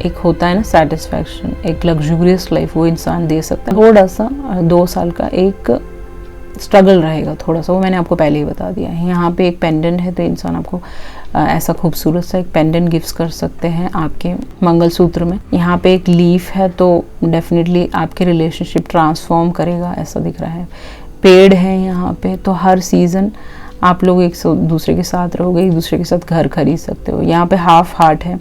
Speaker 1: एक होता है ना सेटिस्फैक्शन, एक लग्जूरियस लाइफ वो इंसान दे सकता है। थोड़ा सा 2 साल का एक स्ट्रगल रहेगा थोड़ा सा, वो मैंने आपको पहले ही बता दिया है। यहाँ पे एक पेंडेंट है, तो इंसान आपको ऐसा खूबसूरत सा एक पेंडेंट गिफ्ट कर सकते हैं आपके मंगलसूत्र में। यहाँ पे एक लीफ है, तो डेफिनेटली आपके रिलेशनशिप ट्रांसफॉर्म करेगा, ऐसा दिख रहा है। पेड़ है यहाँ पे, तो हर सीज़न आप लोग एक दूसरे के साथ रहोगे, एक दूसरे के साथ घर खरीद सकते हो। यहाँ पे हाफ हार्ट है,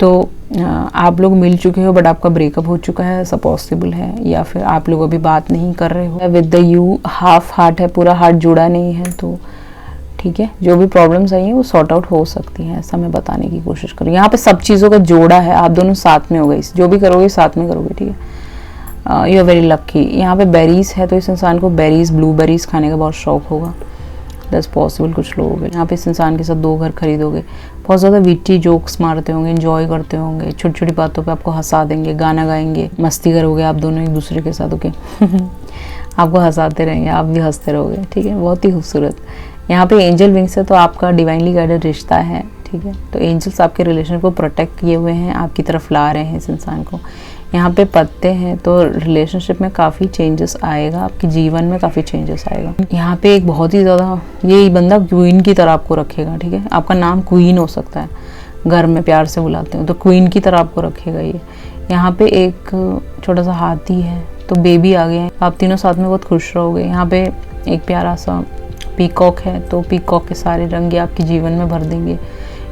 Speaker 1: तो आप लोग मिल चुके हो बट आपका ब्रेकअप हो चुका है, ऐसा पॉसिबल है। या फिर आप लोग अभी बात नहीं कर रहे हो। With the you half heart है, पूरा हार्ट जुड़ा नहीं है, तो ठीक है। जो भी प्रॉब्लम्स आई हैं वो सॉर्ट आउट हो सकती हैं, ऐसा मैं बताने की कोशिश करूँ। यहाँ पे सब चीज़ों का जोड़ा है, आप दोनों साथ में हो गए, जो भी करोगे साथ में करोगे, ठीक है। You are very lucky. यहाँ पे बेरीज है, तो इस इंसान को बेरीज, ब्लूबेरीज खाने का बहुत शौक होगा, दैट्स पॉसिबल कुछ लोगों के। यहाँ पे इस इंसान के साथ 2 घर खरीदोगे। बहुत ज़्यादा विट्टी जोक्स मारते होंगे, एंजॉय करते होंगे, छोटी छोटी बातों पे आपको हंसा देंगे, गाना गाएंगे, मस्ती करोगे आप दोनों एक दूसरे के साथ, ओके। आपको हंसाते रहेंगे, आप भी हंसते रहोगे, ठीक है। बहुत ही खूबसूरत। यहाँ पे एंजल विंग्स है, तो आपका डिवाइनली गाइडेड रिश्ता है, ठीक है। तो एंजल्स आपके रिलेशन को प्रोटेक्ट किए हुए हैं, आपकी तरफ ला रहे हैं इस इंसान को। यहाँ पे पत्ते हैं, तो रिलेशनशिप में काफ़ी चेंजेस आएगा, आपके जीवन में काफ़ी चेंजेस आएगा। यहाँ पे एक बहुत ही ज़्यादा ये बंदा क्वीन की तरह आपको रखेगा, ठीक है। आपका नाम क्वीन हो सकता है, घर में प्यार से बुलाते हैं, तो क्वीन की तरह आपको रखेगा ये। यहाँ पे एक छोटा सा हाथी है, तो बेबी आ गया है, आप तीनों साथ में बहुत खुश रहोगे। यहाँ पे एक प्यारा सा पीकॉक है, तो पीकॉक के सारे रंग आपके जीवन में भर देंगे।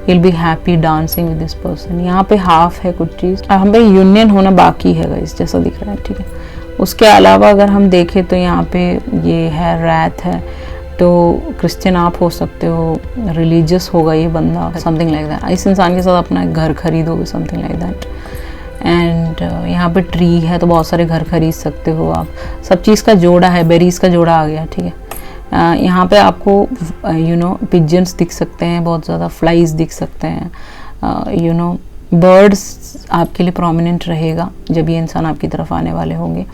Speaker 1: You'll be happy dancing with this person। यहाँ पे हाफ है कुछ चीज़, यहाँ पे यूनियन होना बाकी है गाइस, जैसा दिख रहा है, ठीक है। उसके अलावा अगर हम देखें तो यहाँ पे ये है रैथ है, तो क्रिश्चियन आप हो सकते हो, रिलीजियस होगा ये बंदा, समथिंग लाइक दैट। इस इंसान के साथ अपना एक घर खरीदोगे, समथिंग लाइक दैट। एंड यहाँ पे ट्री है, तो बहुत सारे घर खरीद सकते हो आप। सब चीज़ का जोड़ा है, बेरीज का जोड़ा आ गया, ठीक है। यहाँ पे आपको पिजन्स दिख सकते हैं, बहुत ज़्यादा फ्लाइज दिख सकते हैं, बर्ड्स आपके लिए प्रोमिनेंट रहेगा जब ये इंसान आपकी तरफ आने वाले होंगे।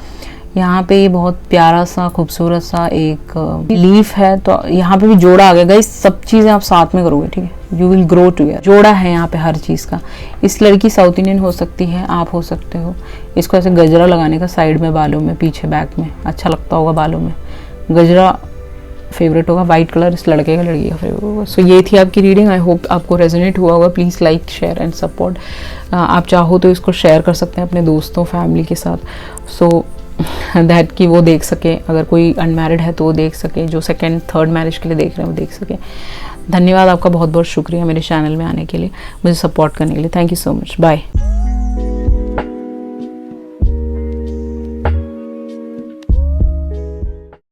Speaker 1: यहाँ पे ये बहुत प्यारा सा खूबसूरत सा एक लीफ है, तो यहाँ पे भी जोड़ा आ गया गाइस। सब चीज़ें आप साथ में करोगे, ठीक है, यू विल ग्रो टुगेदर। जोड़ा है यहाँ पे हर चीज़ का। इस लड़की साउथ इंडियन हो सकती है, आप हो सकते हो। इसको ऐसे गजरा लगाने का साइड में, बालों में, पीछे बैक में अच्छा लगता होगा, बालों में गजरा फेवरेट होगा, वाइट कलर इस लड़के का, लड़की का फेवरेट होगा। सो ये थी आपकी रीडिंग। आई होप आपको रेजोनेट हुआ होगा। Please like, share and support. आप चाहो तो इसको शेयर कर सकते हैं अपने दोस्तों, फैमिली के साथ, सो दैट कि वो देख सके। अगर कोई अनमैरिड है तो वो देख सके, जो सेकंड थर्ड मैरिज के लिए देख रहे हैं वो देख सके। धन्यवाद आपका, बहुत बहुत शुक्रिया मेरे चैनल में आने के लिए, मुझे सपोर्ट करने के लिए। Thank you so much, bye.